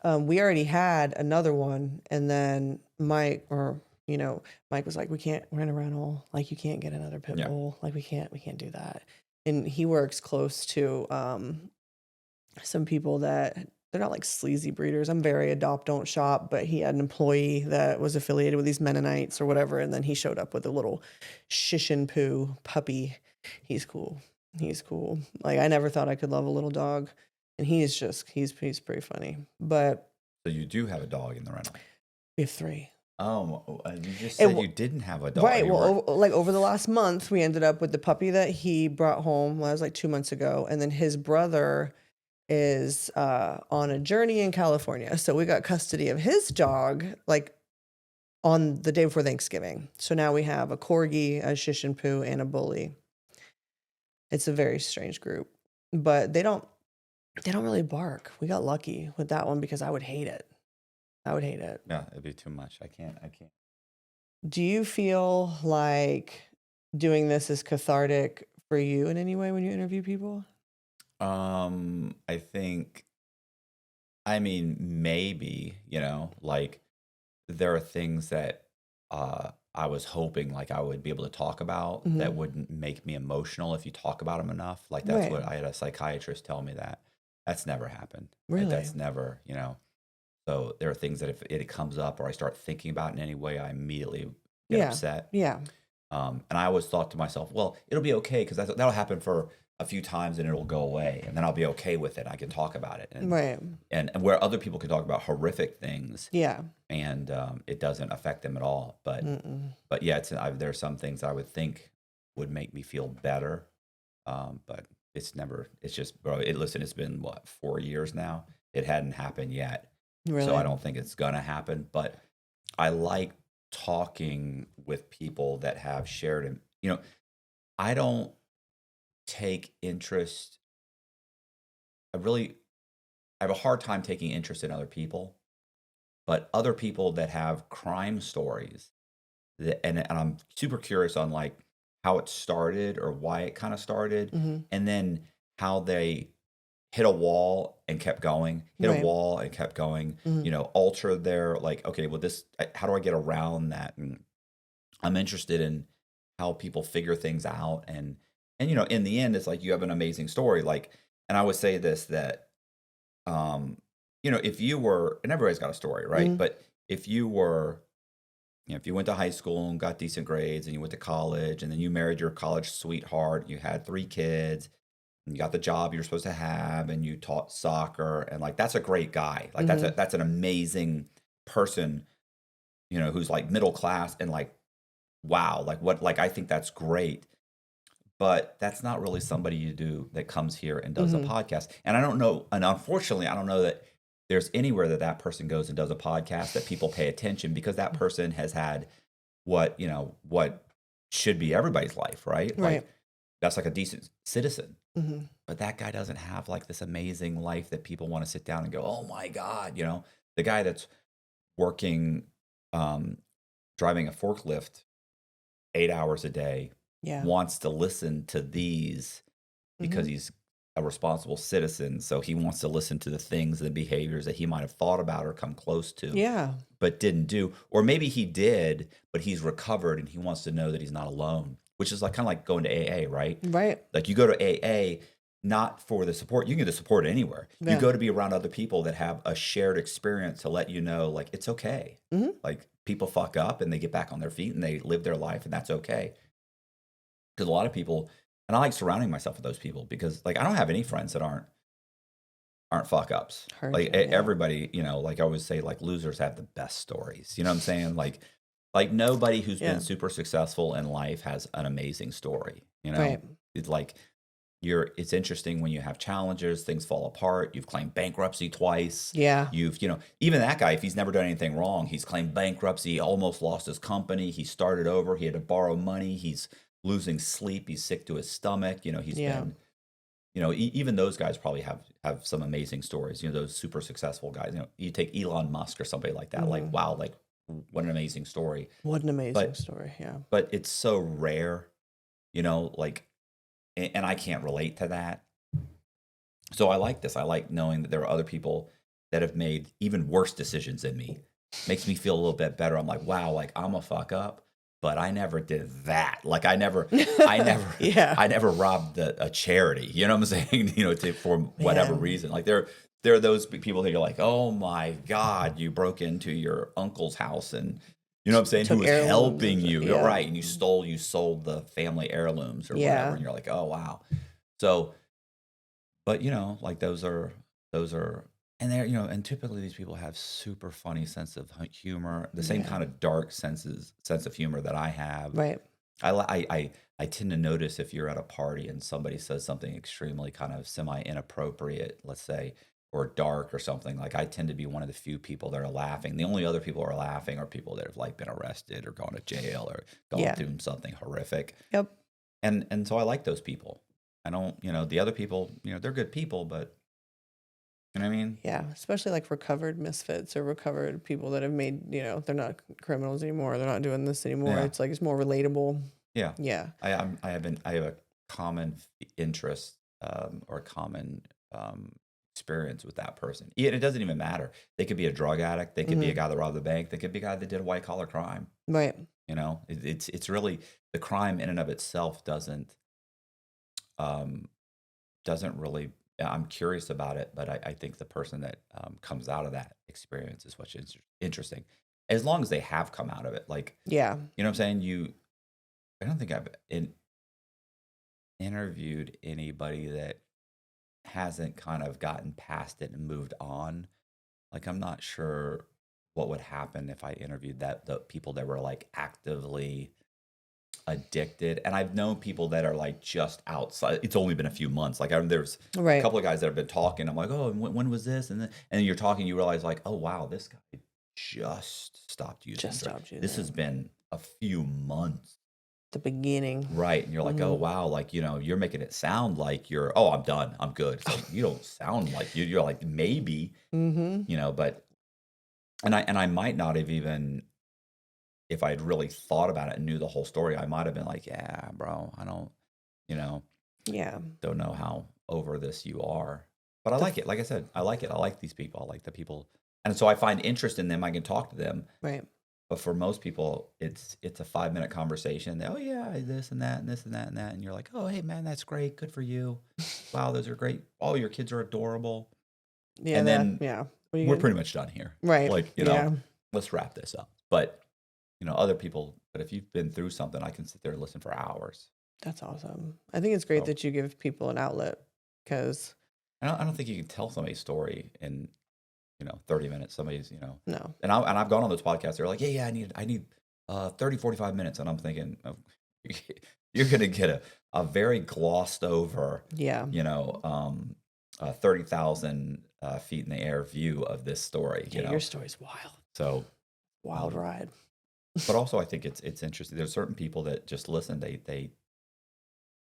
We already had another one, and then Mike was like, we're in a rental. Like, you can't get another pit bull. Like, we can't do that. And he works close to some people that they're not like sleazy breeders. I'm very adopt, don't shop, but he had an employee that was affiliated with these Mennonites or whatever, and then he showed up with a little shish and poo puppy. He's cool. He's cool. Like I never thought I could love a little dog, and he's pretty funny. But So you do have a dog in the rental. we have 3. You just And said you didn't have a dog. Right. You Well, were- like over the last month, we ended up with the puppy that he brought home. Well, that was like 2 months ago, and then his brother is on a journey in California, so we got custody of his dog like on the day before Thanksgiving. So now we have a corgi, a shish and poo, and a bully. It's a very strange group, but they don't really bark. We got lucky with that one because I would hate it. I would hate it. Yeah, it'd be too much. I can't. Do you feel like doing this is cathartic for you in any way when you interview people? I think, I mean, maybe, like there are things that I was hoping like I would be able to talk about that wouldn't make me emotional if you talk about them enough. Like that's Right. what I had a psychiatrist tell me that. That's never happened. Like, Really? that's never, So there are things that if it comes up or I start thinking about in any way, I immediately get Yeah. upset. Yeah. And I always thought to myself, well, it'll be okay because that'll happen for a few times and it'll go away, and then I'll be okay with it. I can talk about it, Right. and where other people can talk about horrific things, Yeah. and it doesn't affect them at all. But yeah, there's some things I would think would make me feel better, but it's never. It's just, bro. Listen, it's been what 4 years now. It hadn't happened yet, Really. so I don't think it's gonna happen. But I like talking with people that have shared, and I don't take interest. I have a hard time taking interest in other people, but other people that have crime stories, and I'm super curious on like how it started or why it kind of started, hmm and then how they hit a wall and kept going, hit Right. a wall and kept going, hmm alter their like, okay, well how do I get around that? And I'm interested in how people figure things out, and in the end, it's like you have an amazing story. Like, and I would say this that, if you were, and everybody's got a story, right? hmm But if you were, if you went to high school and got decent grades, and you went to college, and then you married your college sweetheart, you had 3 kids, and you got the job you're supposed to have, and you taught soccer, and like that's a great guy. Like hmm that's an amazing person, who's like middle class and like wow, like I think that's great. But that's not really somebody you do that comes here and does a hmm podcast. And I don't know, and unfortunately, I don't know that there's anywhere that person goes and does a podcast that people pay attention, because that person has had what should be everybody's life, right? Right. Like that's like a decent citizen. hmm But that guy doesn't have like this amazing life that people want to sit down and go, oh my God, the guy that's working, um, driving a forklift 8 hours a day Yeah. wants to listen to these because hmm he's a responsible citizen. So he wants to listen to the things and the behaviors that he might have thought about or come close to, Yeah. but didn't do. Or maybe he did, but he's recovered and he wants to know that he's not alone, which is like kind of like going to AA, right? Right. Like you go to AA not for the support. You can get the support anywhere. You Yeah. go to be around other people that have a shared experience to let you know, like, it's okay. hmm Like people fuck up and they get back on their feet and they live their life, and that's okay. Because a lot of people, and I like surrounding myself with those people, because like I don't have any friends that aren't fuck ups. Heard Like you. Yeah. everybody, like I always say, like losers have the best stories. You know what I'm saying? Like nobody who's Yeah. been super successful in life has an amazing story. Right. It's like it's interesting when you have challenges, things fall apart. You've claimed bankruptcy twice. Yeah. You've, even that guy, if he's never done anything wrong, he's claimed bankruptcy, almost lost his company. He started over. He had to borrow money. He's losing sleep. He's sick to his stomach. He's Yeah. been, even those guys probably have some amazing stories. Those super successful guys. You take Elon Musk or somebody like that. Like, hmm wow, like what an amazing story. What an amazing But story. Yeah. but it's so rare, like, and I can't relate to that. So I like this. I like knowing that there are other people that have made even worse decisions than me. Makes me feel a little bit better. I'm like, wow, like I'm a fuck up, but I never did that. Like I never, Yeah. I never robbed a charity. You know what I'm saying? For whatever Man. reason. Like there are those people that you're like, oh my God, you broke into your uncle's house and you know what I'm saying? Who Took was heirlooms helping and you, yeah. right? And you sold the family heirlooms or whatever, Yeah. and you're like, oh wow. So, but like those are, and they're and typically these people have super funny sense of humor, the same Yeah. kind of dark sense of humor that I have. Right. I tend to notice if you're at a party and somebody says something extremely kind of semi inappropriate, let's say, or dark or something. Like I tend to be one of the few people that are laughing. The only other people who are laughing are people that have like been arrested or gone to jail or gone Yeah. through something horrific. Yep. And so I like those people. I don't, the other people, they're good people, but you know what I mean? Yeah. Especially like recovered misfits or recovered people that have made, they're not criminals anymore. They're not doing this anymore. Yeah. It's like it's more relatable. Yeah. Yeah. I have a common interest or common experience with that person. Yeah, it doesn't even matter. They could be a drug addict. They could be a guy that robbed the bank. They could be a guy that did a white collar crime. Right. It's really the crime in and of itself doesn't really. I'm curious about it, but I think the person that comes out of that experience is what's interesting. As long as they have come out of it, like Yeah. you know what I'm saying. I don't think I've interviewed anybody that hasn't kind of gotten past it and moved on. Like I'm not sure what would happen if I interviewed the people that were like actively addicted. And I've known people that are like just outside. It's only been a few months. Like there's a Right. couple of guys that have been talking. I'm like, oh, and when was this? And then you're talking, you realize like, oh wow, this guy just stopped using Just drugs. stopped using This it. has been a few months. The beginning. Right. And you're like, oh, wow. Like, you're making it sound like oh, I'm done. I'm good. It's like, you don't sound like you're like, maybe, but, and I might not have even, if I'd really thought about it and knew the whole story, I might have been like, yeah, bro, I don't, Yeah. don't know how over this you are, but I like it. Like I said, I like it. I like these people. I like the people. And so I find interest in them. I can talk to them. Right. But for most people, it's a 5-minute conversation. Oh yeah, this and that and this and that and that, and you're like, oh hey man, that's great, good for you. Wow, those are great. Oh, your kids are adorable. Yeah. And then yeah. What are you we're gonna pretty much done here. Right. Like Yeah. let's wrap this up. But other people. But if you've been through something, I can sit there and listen for hours. That's awesome. I think it's great So that you give people an outlet because I don't think you can tell somebody's story in 30 minutes. Somebody's no. and I've gone on those podcasts. They're like, yeah, I need 30, 45 minutes, and I'm thinking, oh, you're gonna get a very glossed over, Yeah. 30,000 feet in the air view of this story. Yeah, your story's wild. So Wild ride. but also I think it's interesting. There's certain people that just listen.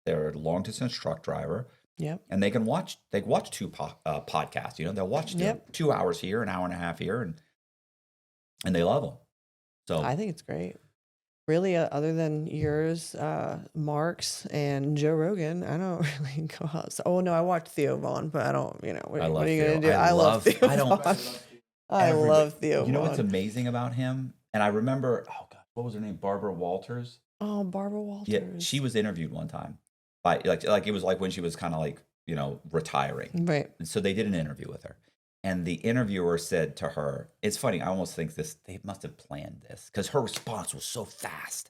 They're a long distance truck driver. Yep. And they watch two podcasts. They'll watch Yep. 2 hours here, an hour and a half here, and they love them. So I think it's great. Really, other than yours, Mark's and Joe Rogan, I don't really go out. Oh no, I watched Theo Vaughn, but I don't. What I love are you Theo. gonna do? I love love- Theo I don't- Vaughn. I love Theo You know what's Vaughn. amazing about him? And I remember, oh God, what was her name? Barbara Walters. Oh, Barbara Walters. Yeah, she was interviewed one time by like it was like when she was kind of like retiring. Right. And so they did an interview with her. And the interviewer said to her, it's funny, I almost think they must have planned this because her response was so fast.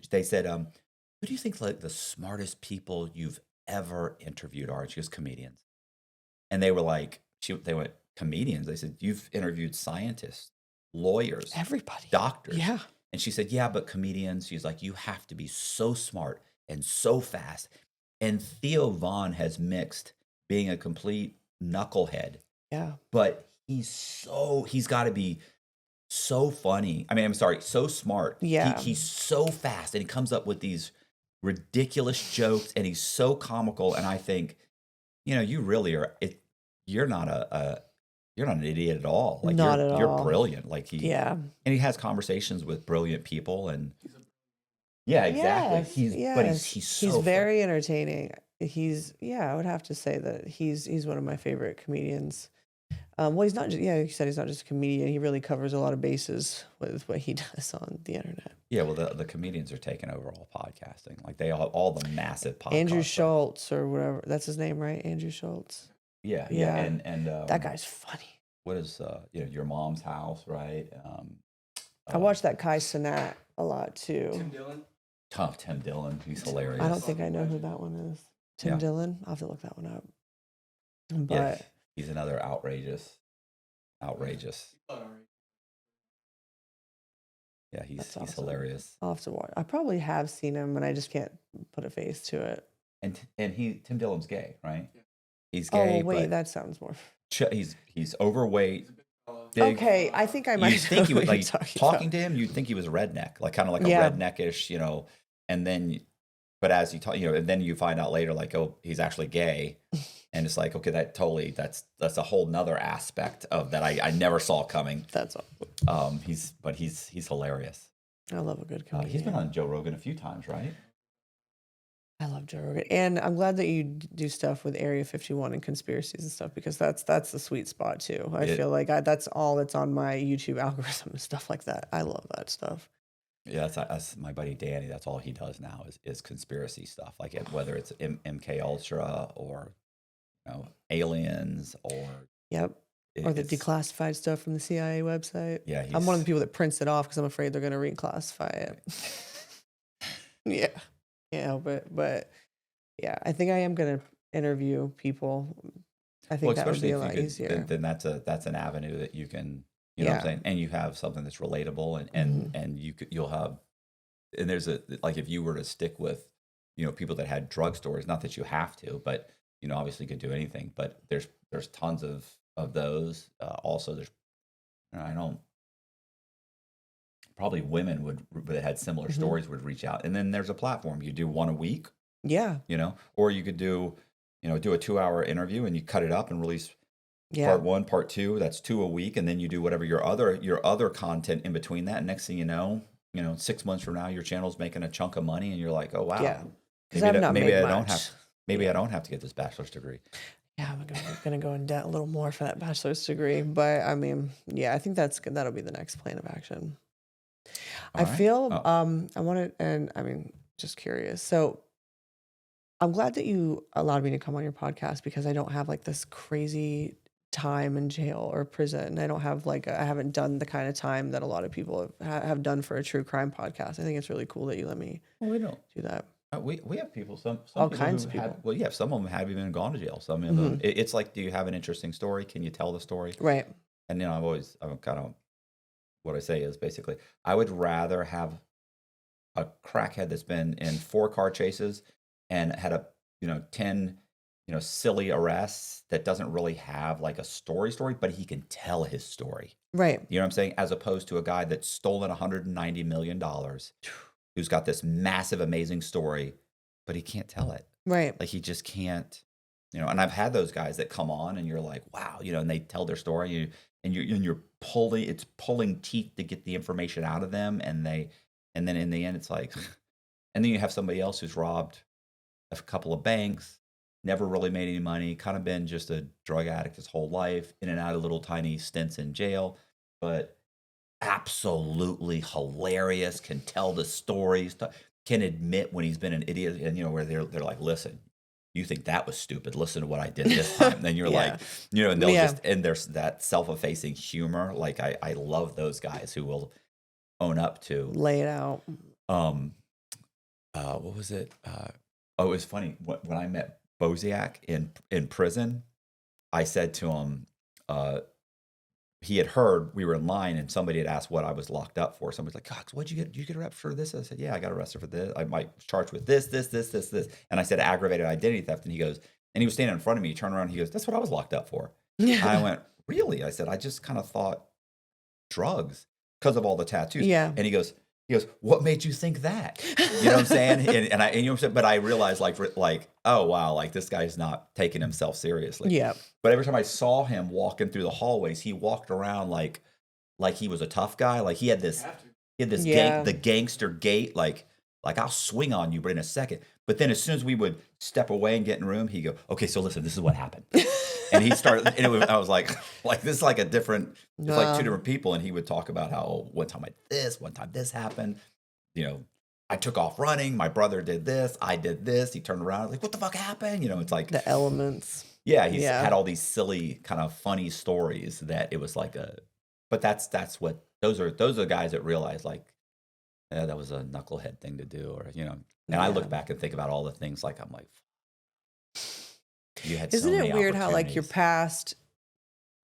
They said, who do you think like the smartest people you've ever interviewed are? And she goes, comedians. And they were like, they went, comedians? They said, you've interviewed scientists, lawyers, Everybody. doctors. Yeah. And she said, yeah, but comedians, she's like, you have to be so smart and so fast. And Theo Vaughn has mixed being a complete knucklehead, Yeah. but he's got to be so funny. I mean, I'm sorry, so smart. Yeah. He's so fast and he comes up with these ridiculous jokes and he's so comical. And I think, you really are, you're not you're not an idiot at all. Like Not at you're all. brilliant. Like Yeah. and he has conversations with brilliant people and yeah, exactly. Yes, He's so he's fun. very entertaining. I would have to say that he's one of my favorite comedians. Well, he's not. Yeah, he said he's not just a comedian. He really covers a lot of bases with what he does on the internet. Yeah, well, the comedians are taking over all podcasting. Like they all the massive podcasts. Andrew Schultz or whatever. That's his name, right? Andrew Schultz. Yeah. And that guy's funny. What is Your Mom's House, right? I watched that Kai Cenat a lot too. Tim Dillon. Tim Dillon, he's hilarious. I don't think I know who that one is. Tim Dillon. I'll have to look that one up. But yeah, he's another outrageous. Yeah, he's awesome. Hilarious. I'll have to watch. I probably have seen him, and I just can't put a face to it. And Tim Dillon's gay, right? Yeah. He's gay. Oh wait, that sounds more. He's overweight. Big. Okay, I think I might. You think he was like talking about. to him? You'd think he was a redneck, like kind of like a redneckish, And then, but as you talk, and then you find out later, like, oh, he's actually gay, and it's like, okay, that's a whole nother aspect of that I never saw coming. That's awesome. He's hilarious. I love a good comedian. He's been on Joe Rogan a few times, right? I love Joe Rogan, and I'm glad that you do stuff with Area 51 and conspiracies and stuff, because that's the sweet spot too. I feel like that's all that's on my YouTube algorithm and stuff like that. I love that stuff. Yeah, that's my buddy Danny. That's all he does now is conspiracy stuff, like whether it's MK Ultra or aliens or or the declassified stuff from the CIA website. Yeah, I'm one of the people that prints it off because I'm afraid they're going to reclassify it. Yeah, but yeah, I think I am going to interview people. I think that would be a lot easier. Then that's an avenue that you can, you know what I'm saying? And you have something that's relatable and you'll have, and there's like if you were to stick with, people that had drug stories, not that you have to, but, obviously you could do anything, but there's tons of those. Also there's, probably women that had similar stories would reach out. And then there's a platform. You do one a week. Yeah. Or you could do a 2-hour interview and you cut it up and release part 1, part 2. That's 2 a week. And then you do whatever your other content in between that. And next thing you know, 6 months from now, your channel's making a chunk of money and you're like, oh, wow. Yeah. Maybe I don't have to get this bachelor's degree. Yeah, I'm going to go in debt a little more for that bachelor's degree. But I mean, yeah, I think that's good. That'll be the next plan of action. I feel I want to, and I mean, just curious. So I'm glad that you allowed me to come on your podcast, because I don't have like this crazy time in jail or prison. I don't have I haven't done the kind of time that a lot of people have done for a true crime podcast. I think it's really cool that you let me do that. We have people, some all people kinds of people. Some of them have even gone to jail. Some of them, it's like, do you have an interesting story? Can you tell the story? Right. And I'm kind of, what I say is basically, I would rather have a crackhead that's been in 4 car chases and had 10, silly arrests that doesn't really have like a story, but he can tell his story. Right. You know what I'm saying? As opposed to a guy that's stolen $190 million, who's got this massive, amazing story, but he can't tell it. Right. Like he just can't, and I've had those guys that come on and you're like, wow, and they tell their story and you're pulling teeth to get the information out of them. And then in the end, it's like, and then you have somebody else who's robbed a couple of banks, never really made any money, kind of been just a drug addict his whole life, in and out of little tiny stints in jail, but absolutely hilarious, can tell the stories, can admit when he's been an idiot, and where they're like, listen, you think that was stupid, listen to what I did this time. Then you're like, and they'll and there's that self-effacing humor. Like I love those guys who will own up to lay it out. What was it? It was funny when I met Boziak in prison. I said to him, he had heard we were in line and somebody had asked what I was locked up for. Somebody's like, Cox, what'd you get? Did you get arrested for this? I said, yeah, I got arrested for this. I might charged with this. And I said aggravated identity theft. And he goes, and he was standing in front of me. He turned around. He goes, that's what I was locked up for. I went, really? I said, I just kind of thought drugs because of all the tattoos. Yeah. And he goes, what made you think that? You know what I'm saying? And but I realized like, oh wow, like this guy's not taking himself seriously. Yeah. But every time I saw him walking through the hallways, he walked around like he was a tough guy. Like he had this the gangster gait, like I'll swing on you, but in a second. But then as soon as we would step away and get in a room, he'd go, okay, so listen, this is what happened. And he started, and I was like this is like a different, it's like two Wow. different people. And he would talk about how one time one time this happened. I took off running. My brother did this. I did this. He turned around. I was like, what the fuck happened? It's like, The elements. yeah, he's Yeah. had all these silly kind of funny stories that it was like but that's what, those are the guys that realize like, yeah, that was a knucklehead thing to do, and I look Yeah. back and think about all the things like, I'm like, you had Isn't so it many weird how like your opportunities. past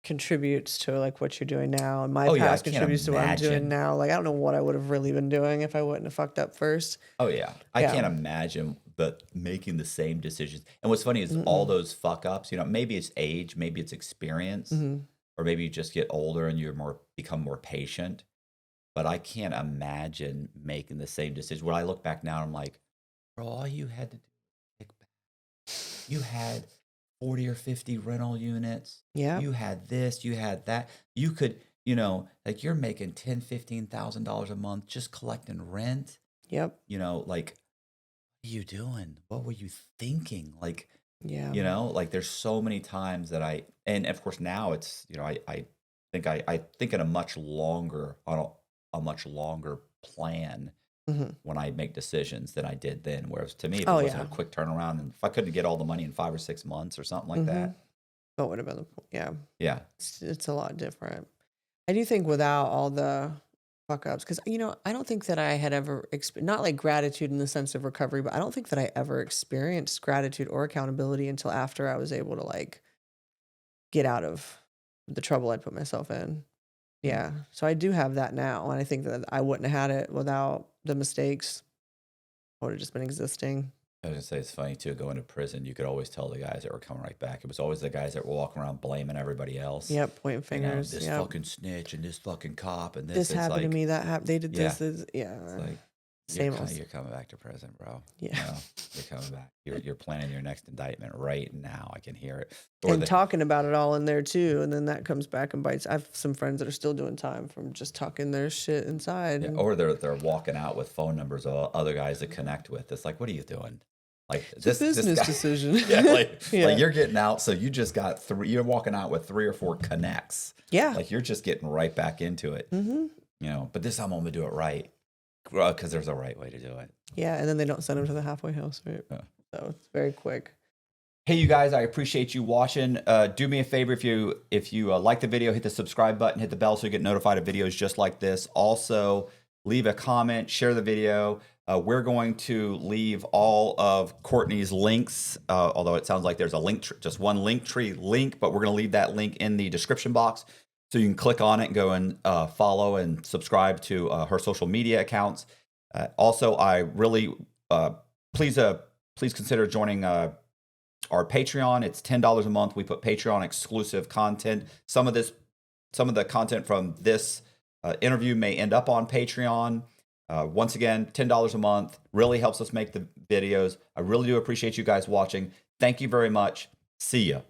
contributes to like what you're doing now, and my Oh, yeah, I past can't contributes to what I'm doing imagine. now? Like I don't know what I would have really been doing if I wouldn't have fucked up first. Oh yeah, I Yeah. can't imagine, but making the same decisions. And what's funny is all those fuck ups. Maybe it's age, maybe it's experience, or maybe you just get older and become more patient. But I can't imagine making the same decision. When I look back now, I'm like, bro, all you had to do was pick back. You had 40 or 50 rental units. Yeah. You had this, you had that. You could, like you're making $10,000, $15,000 a month just collecting rent. Yep. Like, what are you doing? What were you thinking? Like, Yeah. like there's so many times that and of course now it's, I think in a much longer, on a much longer plan when I make decisions than I did then. Whereas to me, if it Oh, wasn't yeah. a quick turnaround, and if I couldn't get all the money in 5 or 6 months or something like that, That would have been the point. Yeah. yeah, It's a lot different. I do think without all the fuck ups, because I don't think that I had ever not like gratitude in the sense of recovery, but I don't think that I ever experienced gratitude or accountability until after I was able to like get out of the trouble I'd put myself in. Yeah. So I do have that now, and I think that I wouldn't have had it without the mistakes. I would have just been existing. I was gonna say, it's funny too. Going to prison, you could always tell the guys that were coming right back. It was always the guys that were walking around blaming everybody else. Yep, pointing fingers. This Yep. fucking snitch and this fucking cop and This It's happened to like, me. That happened. They did Yeah. this. Yeah. It's like Same old. you're coming back to prison, bro. Yeah. You're coming back. You're planning your next indictment right now. I can hear it. And talking about it all in there too, and then that comes back and bites. I have some friends that are still doing time from just tucking their shit inside. Yeah, and- or they're walking out with phone numbers of other guys to connect with. It's like, what are you doing? Like It's a business guy, decision. yeah, like Yeah. you're getting out. So you just got you're walking out with 3 or 4 connects. Yeah. Like you're just getting right back into it. But this time I'm gonna do it right, because there's a right way to do it. Yeah, and then they don't send them to the halfway house, right? Yeah. So it's very quick. Hey, you guys, I appreciate you watching. Do me a favor, if you like the video, hit the subscribe button, hit the bell so you get notified of videos just like this. Also, leave a comment, share the video. We're going to leave all of Courtney's links, although it sounds like there's a link, just one Linktree link, but we're going to leave that link in the description box so you can click on it and go and follow and subscribe to her social media accounts. Also, I really please consider joining our Patreon. It's $10 a month. We put Patreon exclusive content. Some of the content from this interview may end up on Patreon. Once again, $10 a month really helps us make the videos. I really do appreciate you guys watching. Thank you very much. See ya.